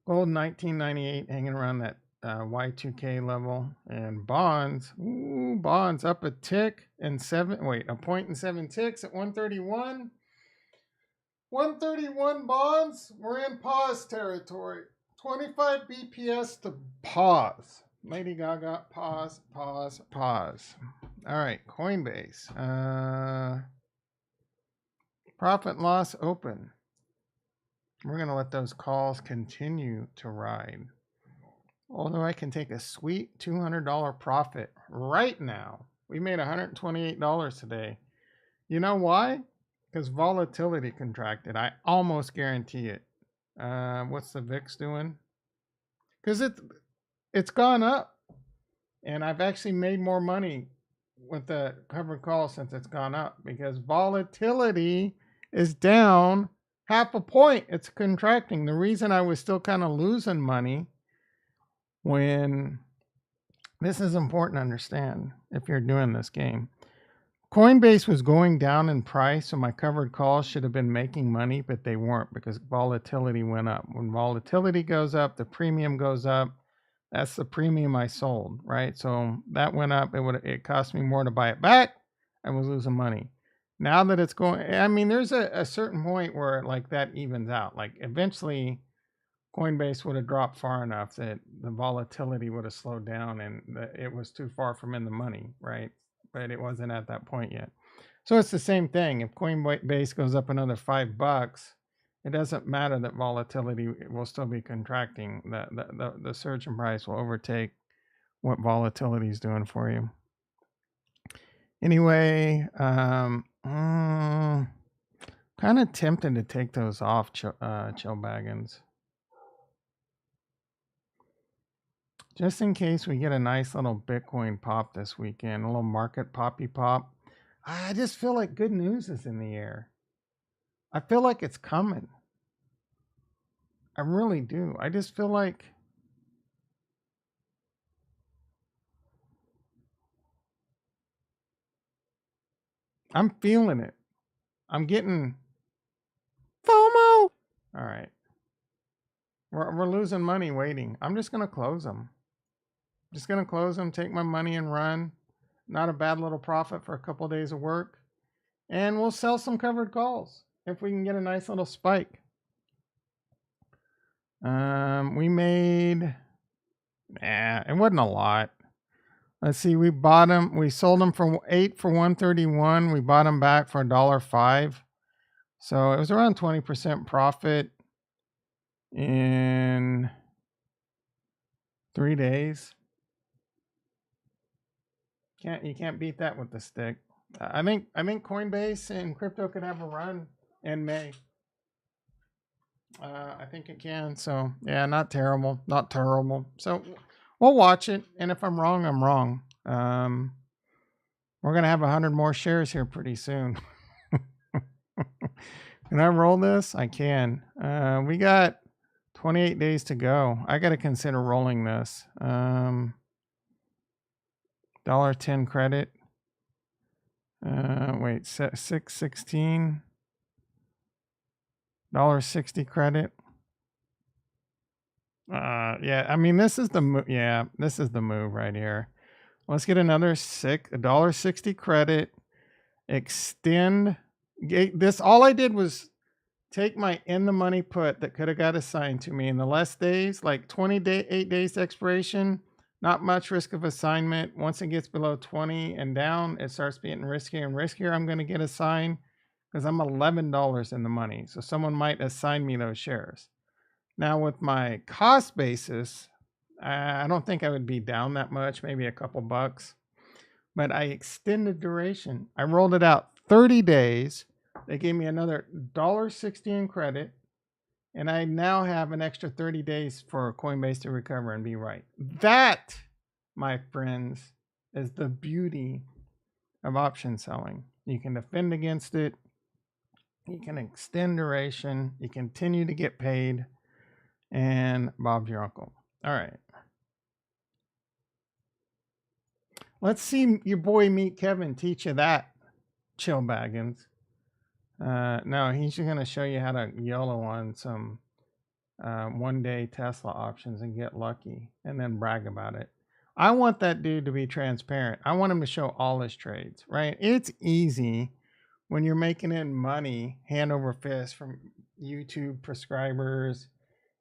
Gold 1998 hanging around that Y2K level. And bonds, bonds up a tick and a point and 7 ticks at 131. 131 bonds, we're in pause territory. 25 BPS to pause. Lady Gaga, pause. All right, Coinbase. Profit loss open. We're going to let those calls continue to ride. Although I can take a sweet $200 profit right now. We made $128 today. You know why? Because volatility contracted. I almost guarantee it. What's the VIX doing? Because it's gone up. And I've actually made more money with the covered call since it's gone up. Because volatility is down half a point. It's contracting. The reason I was still kind of losing money when... This is important to understand if you're doing this game. Coinbase was going down in price, so my covered calls should have been making money, but they weren't because volatility went up. When volatility goes up, the premium goes up. That's the premium I sold, right? So that went up. It cost me more to buy it back. I was losing money. Now that it's going, I mean, there's a certain point where like that evens out. Like eventually Coinbase would have dropped far enough that the volatility would have slowed down and it was too far from in the money, right? But it wasn't at that point yet. So it's the same thing. If Coinbase goes up another $5, it doesn't matter that volatility will still be contracting. The surge in price will overtake what volatility is doing for you. Anyway, kind of tempted to take those off, chill baggins. Just in case we get a nice little Bitcoin pop this weekend, a little market poppy pop. I just feel like good news is in the air. I feel like it's coming. I really do. I just feel like I'm feeling it. I'm getting FOMO. All right. We're losing money waiting. I'm just going to close them. Just going to close them, take my money and run. Not a bad little profit for a couple of days of work. And we'll sell some covered calls if we can get a nice little spike. We made, it wasn't a lot. Let's see, we sold them for $8 for 131. We bought them back for $1.05. So it was around 20% profit in 3 days. You can't beat that with the stick. I think Coinbase and crypto could have a run in May. I think it can. So yeah, not terrible. So we'll watch it, and if I'm wrong, I'm wrong. We're gonna have 100 more shares here pretty soon. Can I roll this? I can. We got 28 days to go. I got to consider rolling this. $1.10 credit. Wait, $6.16. $1.60 credit. Yeah, I mean this is the this is the move right here. Let's get another $1.60 credit extend this. All I did was take my in the money put that could have got assigned to me in the less days, like 8 days to expiration, not much risk of assignment. Once it gets below 20 and down, it starts getting riskier and riskier. I'm going to get assigned because I'm $11 in the money. So someone might assign me those shares. Now with my cost basis, I don't think I would be down that much, maybe a couple bucks, but I extended duration. I rolled it out 30 days. They gave me another $1.60 in credit, and I now have an extra 30 days for Coinbase to recover and be right. That, my friends, is the beauty of option selling. You can defend against it. You can extend duration. You continue to get paid. And Bob's your uncle. All right. Let's see your boy Meet Kevin teach you that, Chill Baggins. No, he's just going to show you how to YOLO on some one-day Tesla options and get lucky and then brag about it. I want that dude to be transparent. I want him to show all his trades, right? It's easy when you're making in money hand over fist from YouTube prescribers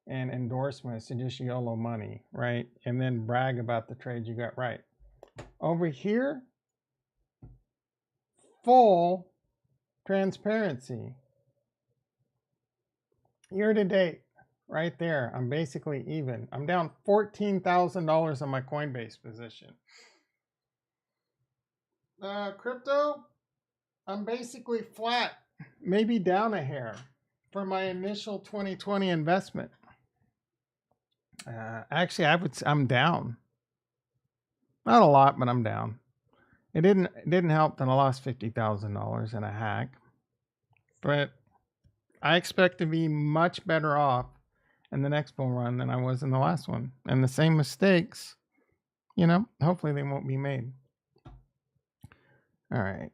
and endorsements to just YOLO money, right? And then brag about the trades you got right. Over here, full transparency. Year to date, right there, I'm basically even. I'm down $14,000 on my Coinbase position. Crypto, I'm basically flat, maybe down a hair for my initial 2020 investment. Actually, I'm down. Not a lot, but I'm down. It didn't help that I lost $50,000 in a hack, but I expect to be much better off in the next bull run than I was in the last one. And the same mistakes, hopefully they won't be made. All right.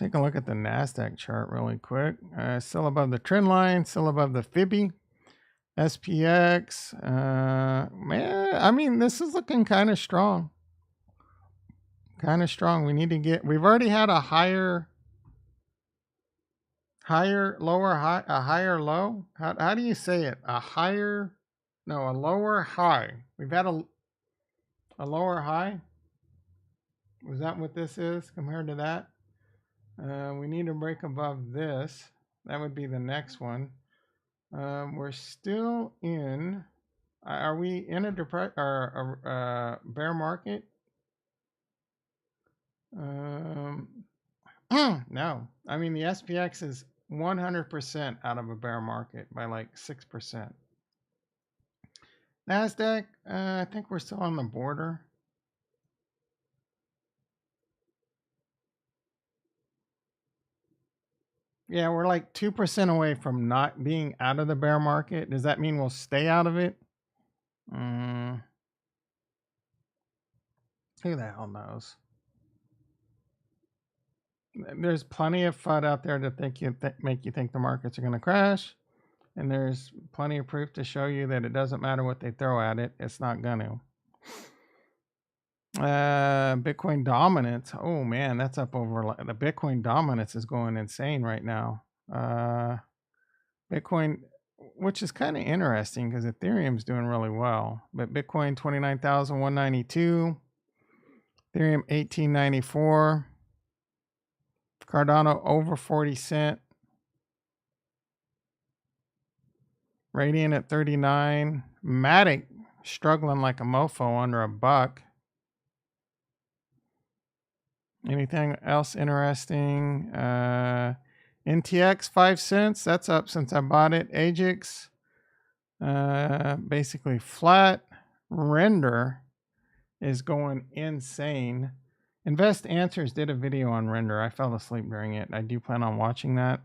Take a look at the NASDAQ chart really quick. Still above the trend line, still above the Fibby. SPX, man, I mean, this is looking kind of strong. We've already had a higher lower high, a higher low. How do you say it? A lower high. We've had a lower high. Was that what this is compared to that? We need to break above this. That would be the next one. We're still in. Are we in a bear market? No. I mean, the SPX is 100% out of a bear market by like 6%. NASDAQ, I think we're still on the border. Yeah, we're like 2% away from not being out of the bear market. Does that mean we'll stay out of it? Who the hell knows? There's plenty of FUD out there to make you think the markets are going to crash. And there's plenty of proof to show you that it doesn't matter what they throw at it. It's not going to. Bitcoin dominance. Oh man, that's up over. The Bitcoin dominance is going insane right now. Bitcoin, which is kind of interesting because Ethereum's doing really well. But Bitcoin 29,192, Ethereum 1894, Cardano over 40 cent, Radiant at 39, Matic struggling like a mofo under a buck. Anything else interesting? NTX 5 cents. That's up since I bought it. Ajax basically flat. Render is going insane. Invest Answers did a video on Render. I fell asleep during it. I do plan on watching that.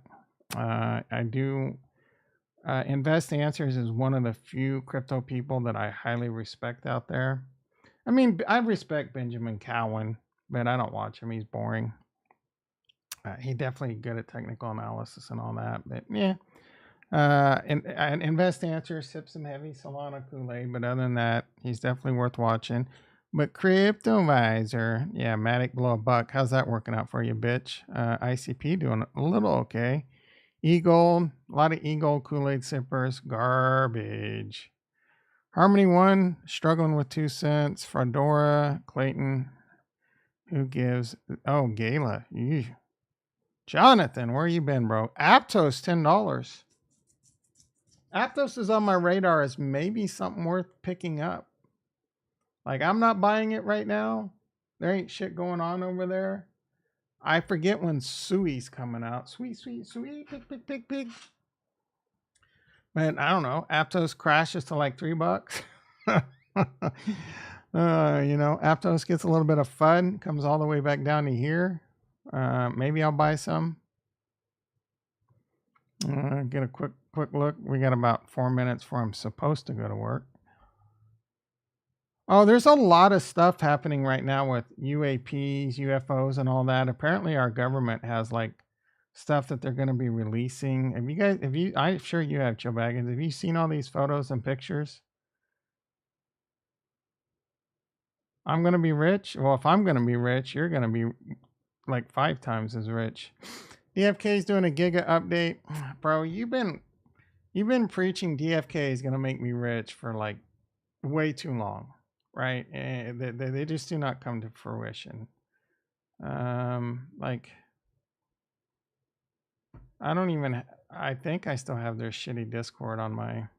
Invest Answers is one of the few crypto people that I highly respect out there. I mean, I respect Benjamin Cowan, but I don't watch him. He's boring. He definitely good at technical analysis and all that. But yeah, and Invest Answers, sip some heavy Solana Kool-Aid. But other than that, he's definitely worth watching. But CryptoVisor, yeah, Matic below $1. How's that working out for you, bitch? ICP doing a little okay. Eagle, a lot of Eagle Kool-Aid sippers, garbage. Harmony One, struggling with 2 cents. Fedora, Clayton, who gives? Oh, Gala. Eesh. Jonathan, where you been, bro? Aptos, $10. Aptos is on my radar as maybe something worth picking up. Like, I'm not buying it right now. There ain't shit going on over there. I forget when Sui's coming out. Sweet, pig, pig. But I don't know. Aptos crashes to like $3. Aptos gets a little bit of fun, comes all the way back down to here. Maybe I'll buy some. Get a quick look. We got about 4 minutes before I'm supposed to go to work. Oh, there's a lot of stuff happening right now with UAPs, UFOs, and all that. Apparently, our government has like stuff that they're going to be releasing. I'm sure you have, Joe Baggins. Have you seen all these photos and pictures? I'm going to be rich. Well, if I'm going to be rich, you're going to be like 5 times as rich. DFK is doing a Giga update. Bro, you've been preaching DFK is going to make me rich for like way too long, right? And they just do not come to fruition. Like, I think I still have their shitty Discord on my...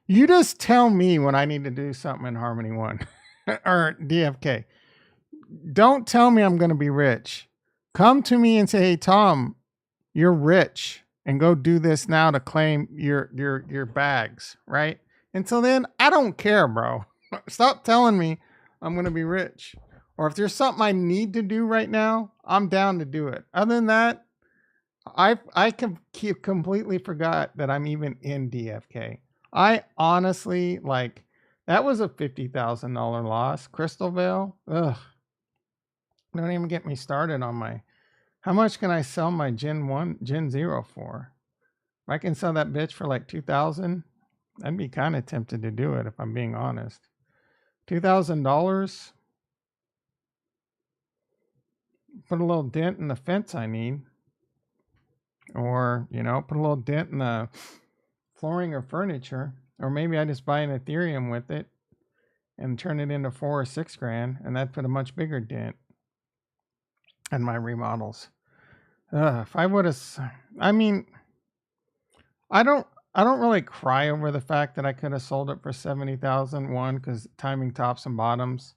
You just tell me when I need to do something in Harmony One or DFK. Don't tell me I'm going to be rich. Come to me and say, "Hey, Tom, you're rich, and go do this now to claim your bags," right? Until then, I don't care, bro. Stop telling me I'm going to be rich. Or if there's something I need to do right now, I'm down to do it. Other than that, I completely forgot that I'm even in DFK. I honestly, like, that was a $50,000 loss. Crystal Vale, ugh. Don't even get me started on my... How much can I sell my Gen 0 for? If I can sell that bitch for like 2,000, I'd be kind of tempted to do it if I'm being honest. $2,000, put a little dent in the fence I need. Or, put a little dent in the flooring or furniture. Or maybe I just buy an Ethereum with it and turn it into $4 or $6 grand, and that'd put a much bigger dent in my remodels. If I would have, I don't really cry over the fact that I could have sold it for 70,000. One, because timing tops and bottoms.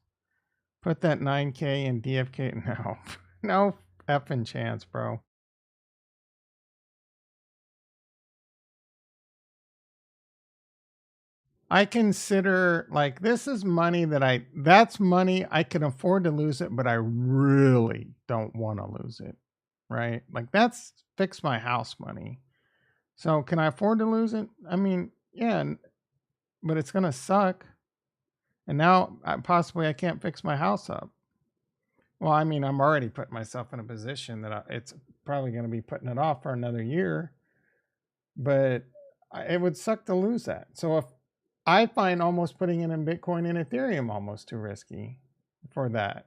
Put that 9K in DFK. No effing chance, bro. I consider, like, this is money that's money I can afford to lose it, but I really don't want to lose it, right? Like, that's fix my house money. So can I afford to lose it? Yeah, but it's going to suck. And now possibly I can't fix my house up. Well, I'm already putting myself in a position that it's probably going to be putting it off for another year, but it would suck to lose that. So if I find almost putting it in Bitcoin and Ethereum almost too risky for that,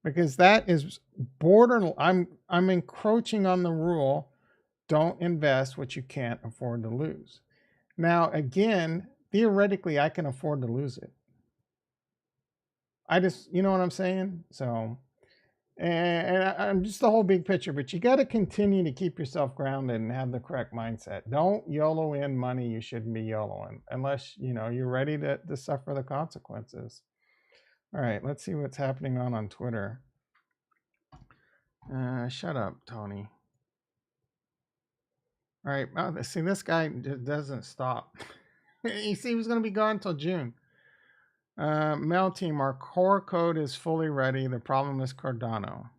because that is borderline. I'm encroaching on the rule: don't invest what you can't afford to lose. Now, again, theoretically, I can afford to lose it. You know what I'm saying? So, and I'm just the whole big picture, but you got to continue to keep yourself grounded and have the correct mindset. Don't YOLO in money you shouldn't be YOLOing unless, you're ready to suffer the consequences. All right, let's see what's happening on Twitter. Shut up, Tony. All right, see, this guy just doesn't stop. You see, he was going to be gone until June. Mail team, our core code is fully ready. The problem is Cardano.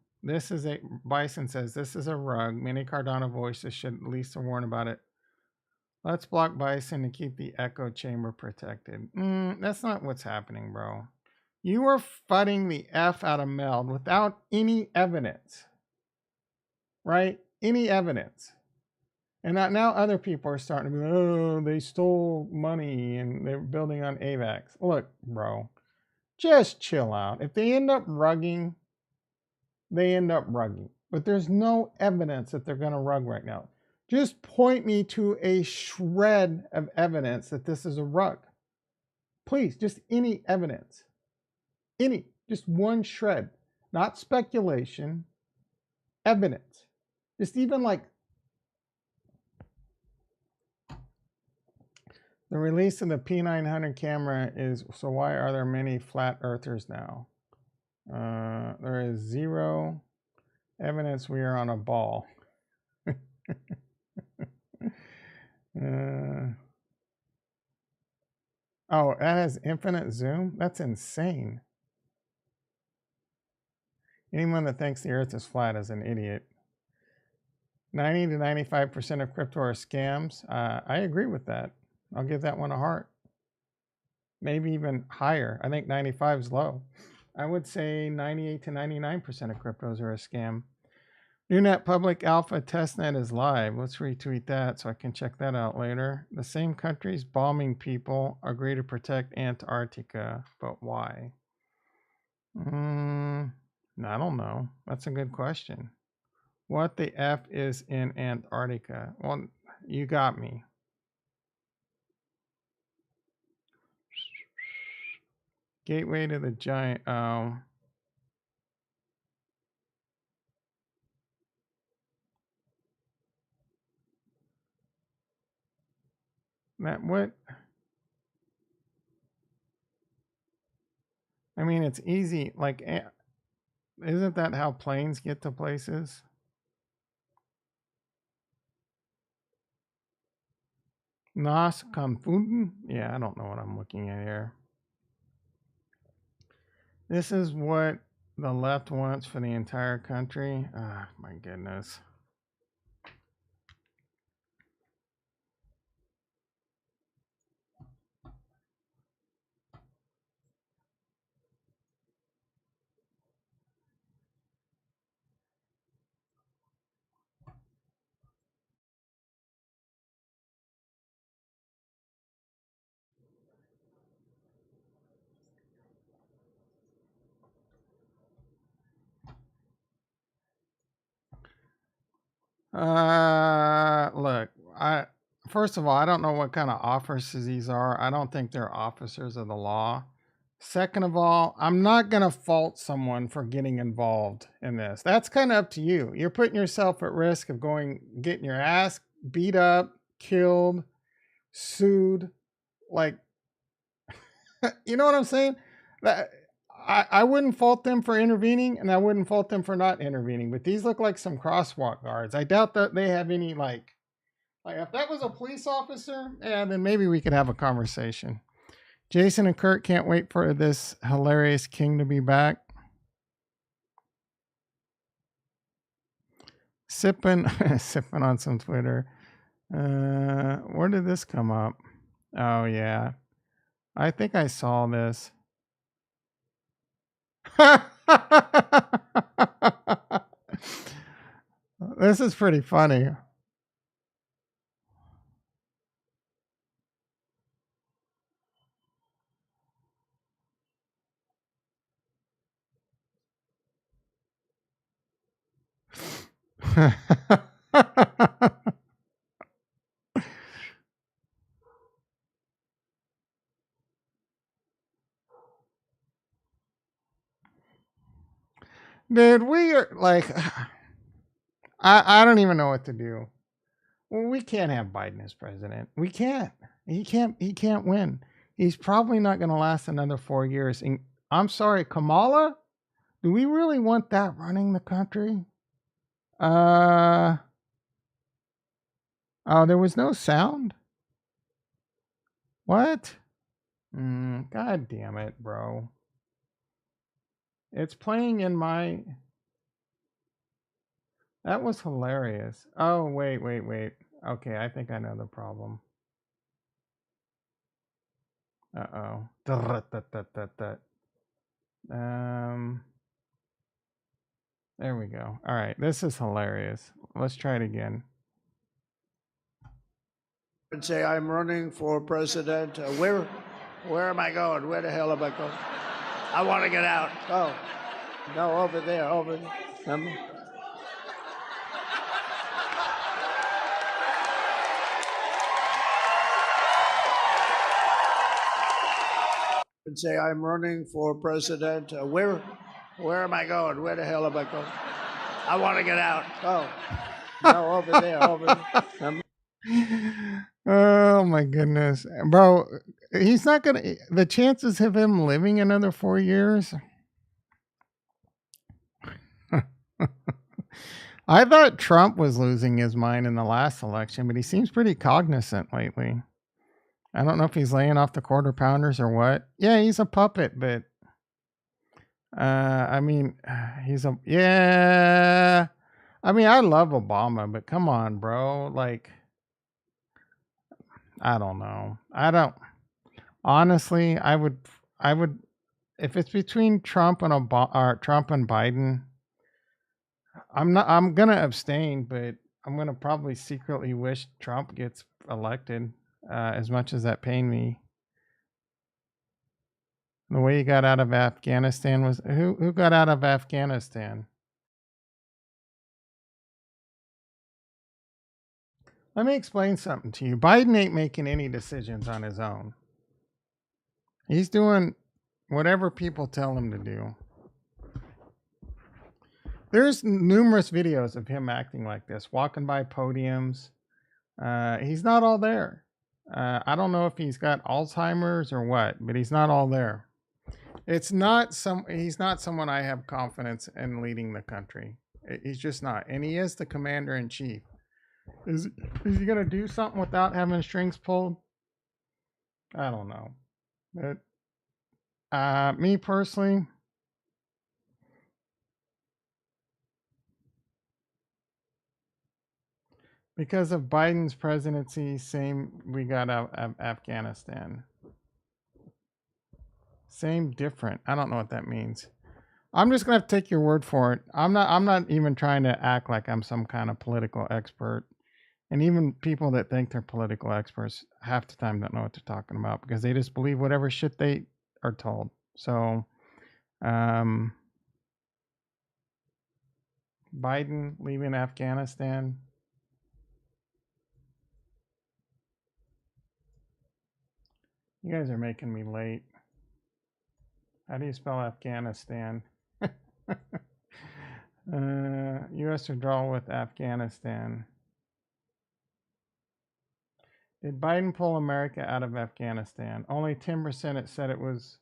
Bison says, this is a rug. Many Cardano voices should at least warn about it. Let's block Bison to keep the echo chamber protected. That's not what's happening, bro. You are fudding the F out of Meld without any evidence. Right? Any evidence. And now other people are starting to be, oh, they stole money and they're building on AVAX. Look, bro, just chill out. If they end up rugging, they end up rugging. But there's no evidence that they're going to rug right now. Just point me to a shred of evidence that this is a rug. Please, just any evidence. Any, just one shred. Not speculation, evidence. Just even like the release of the P900 camera is, so why are there many flat earthers now? There is zero evidence we are on a ball. Oh, that has infinite zoom? That's insane. Anyone that thinks the earth is flat is an idiot. 90 to 95% of crypto are scams. I agree with that. I'll give that one a heart. Maybe even higher. I think 95 is low. I would say 98 to 99% of cryptos are a scam. NewNet Public Alpha Testnet is live. Let's retweet that so I can check that out later. The same countries bombing people agree to protect Antarctica, but why? I don't know. That's a good question. What the F is in Antarctica? Well, you got me. Gateway to the giant. That what? I mean, it's easy. Like, isn't that how planes get to places? Nas Confunden? Yeah, I don't know what I'm looking at here. This is what the left wants for the entire country. Ah, my goodness. Look, first of all, I don't know what kind of officers these are. I don't think they're officers of the law. Second of all, I'm not going to fault someone for getting involved in this. That's kind of up to you. You're putting yourself at risk of getting your ass beat up, killed, sued. Like, you know what I'm saying? I wouldn't fault them for intervening, and I wouldn't fault them for not intervening. But these look like some crosswalk guards. I doubt that they have any like if that was a police officer, yeah, then maybe we could have a conversation. Jason and Kurt can't wait for this hilarious king to be back. Sipping on some Twitter. Where did this come up? Oh yeah, I think I saw this. This is pretty funny. Dude, we are like, I don't even know what to do. Well, we can't have Biden as president. We can't. He can't win. He's probably not going to last another 4 years. And I'm sorry, Kamala, do we really want that running the country? Oh, there was no sound? What? God damn it, bro. It's playing in my... That was hilarious. Oh, wait. Okay, I think I know the problem. Uh-oh. There we go. All right, this is hilarious. Let's try it again. And say, I'm running for president. Where am I going? Where the hell am I going? I want to get out. Oh, no, over there, over there. And say, I'm running for president. Where am I going? Where the hell am I going? I want to get out. Oh, no, over there, over there. Oh my goodness, bro. He's not gonna. The chances of him living another 4 years. I thought Trump was losing his mind in the last election, but he seems pretty cognizant lately. I don't know if he's laying off the quarter pounders or what. Yeah, he's a puppet, but I mean, he's a yeah. I mean, I love Obama, but come on, bro. Like, I don't know. I don't honestly. I would, if it's between Trump and Trump and Biden. I'm not. I'm gonna abstain, but I'm gonna probably secretly wish Trump gets elected. As much as that pained me, the way he got out of Afghanistan was who got out of Afghanistan. Let me explain something to you. Biden ain't making any decisions on his own. He's doing whatever people tell him to do. There's numerous videos of him acting like this, walking by podiums. He's not all there. I don't know if he's got Alzheimer's or what, but he's not all there. It's not some. He's not someone I have confidence in leading the country. He's just not, and he is the commander in chief. Is he gonna do something without having strings pulled? I don't know, but me personally, because of Biden's presidency, same we got out of Afghanistan. Same, different. I don't know what that means. I'm just gonna have to take your word for it. I'm not even trying to act like I'm some kind of political expert. And even people that think they're political experts half the time don't know what they're talking about because they just believe whatever shit they are told. So, Biden leaving Afghanistan. You guys are making me late. How do you spell Afghanistan? U.S. withdrawal with Afghanistan. Did Biden pull America out of Afghanistan? Only 10% it said it was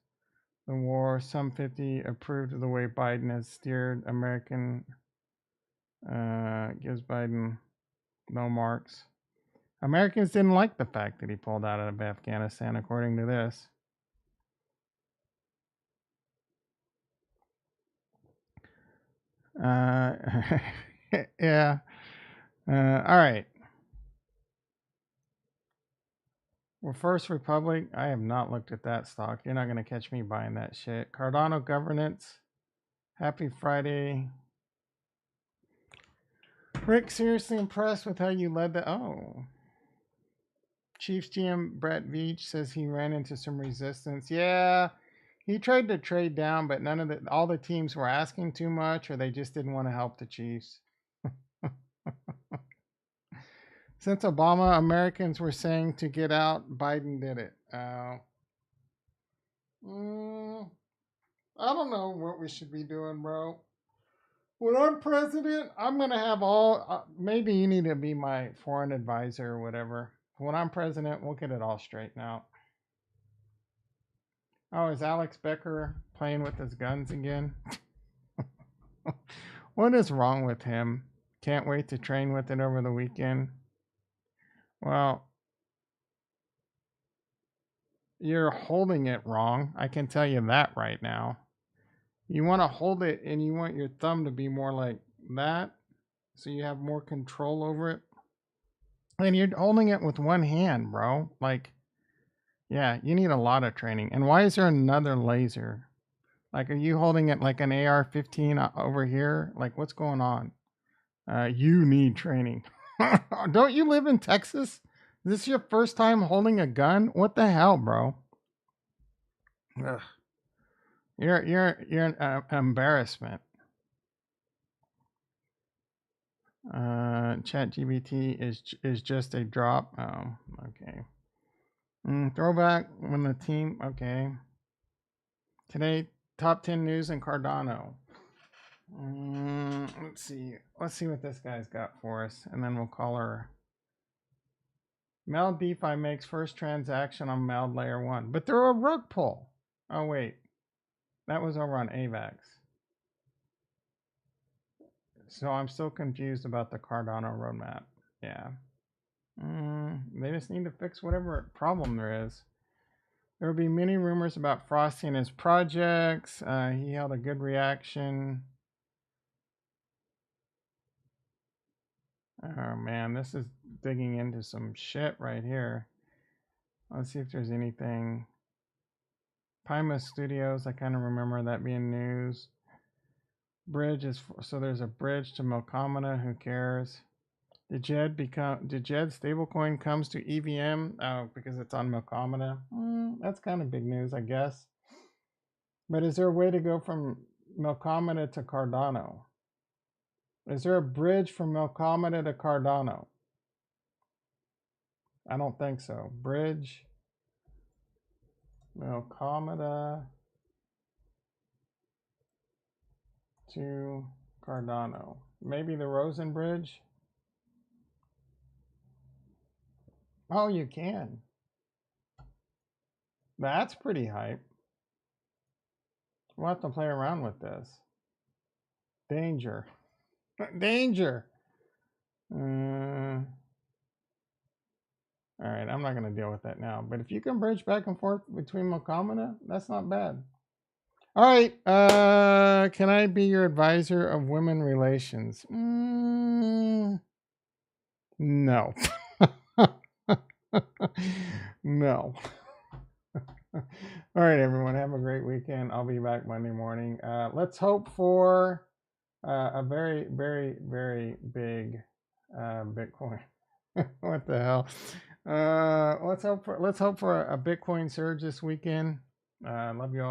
the war. Some 50 approved of the way Biden has steered American. Gives Biden no marks. Americans didn't like the fact that he pulled out of Afghanistan, according to this. Yeah. All right. Well, First Republic, I have not looked at that stock. You're not going to catch me buying that shit. Cardano Governance, happy Friday. Rick, seriously impressed with how you led the. Oh. Chiefs GM Brett Veach says he ran into some resistance. Yeah, he tried to trade down, but all the teams were asking too much, or they just didn't want to help the Chiefs. Since Obama, Americans were saying to get out, Biden did it. I don't know what we should be doing, bro. When I'm president, I'm going to have all. Maybe you need to be my foreign advisor or whatever. When I'm president, we'll get it all straightened out. Oh, is Alex Becker playing with his guns again? What is wrong with him? Can't wait to train with it over the weekend. Well, you're holding it wrong. I can tell you that right now. You want to hold it and you want your thumb to be more like that so you have more control over it. And you're holding it with one hand, bro. Like, yeah, you need a lot of training. And why is there another laser? Like, are you holding it like an AR-15 over here? Like, what's going on? You need training. Don't you live in Texas? Is this your first time holding a gun? What the hell, bro? Ugh. You're an embarrassment. Chat GBT is just a drop. Oh, okay. Throwback when the team. Okay. Today, top 10 news in Cardano. Let's see. Let's see what this guy's got for us, and then we'll call her. Meld DeFi makes first transaction on Meld Layer 1, but they're a rug pull. Oh, wait. That was over on AVAX. So I'm still confused about the Cardano roadmap. Yeah. They just need to fix whatever problem there is. There will be many rumors about Frosty and his projects. He held a good reaction. Oh man, this is digging into some shit right here. Let's see if there's anything. Pima Studios, I kind of remember that being news. Bridge is so there's a bridge to Melcomina. Who cares? Did Jed stablecoin comes to EVM? Oh, because it's on Melcomina. That's kind of big news, I guess. But is there a way to go from Melcomina to Cardano? Is there a bridge from Melcomina to Cardano? I don't think so. Bridge Melcomina to Cardano. Maybe the Rosen Bridge? Oh, you can. That's pretty hype. We'll have to play around with this. Danger. Danger. All right, I'm not going to deal with that now. But if you can bridge back and forth between Melcomina, that's not bad. All right. Can I be your advisor of women relations? No. No. All right, everyone. Have a great weekend. I'll be back Monday morning. Let's hope for a very, very, very big Bitcoin. What the hell? Let's hope for a Bitcoin surge this weekend. Love you all.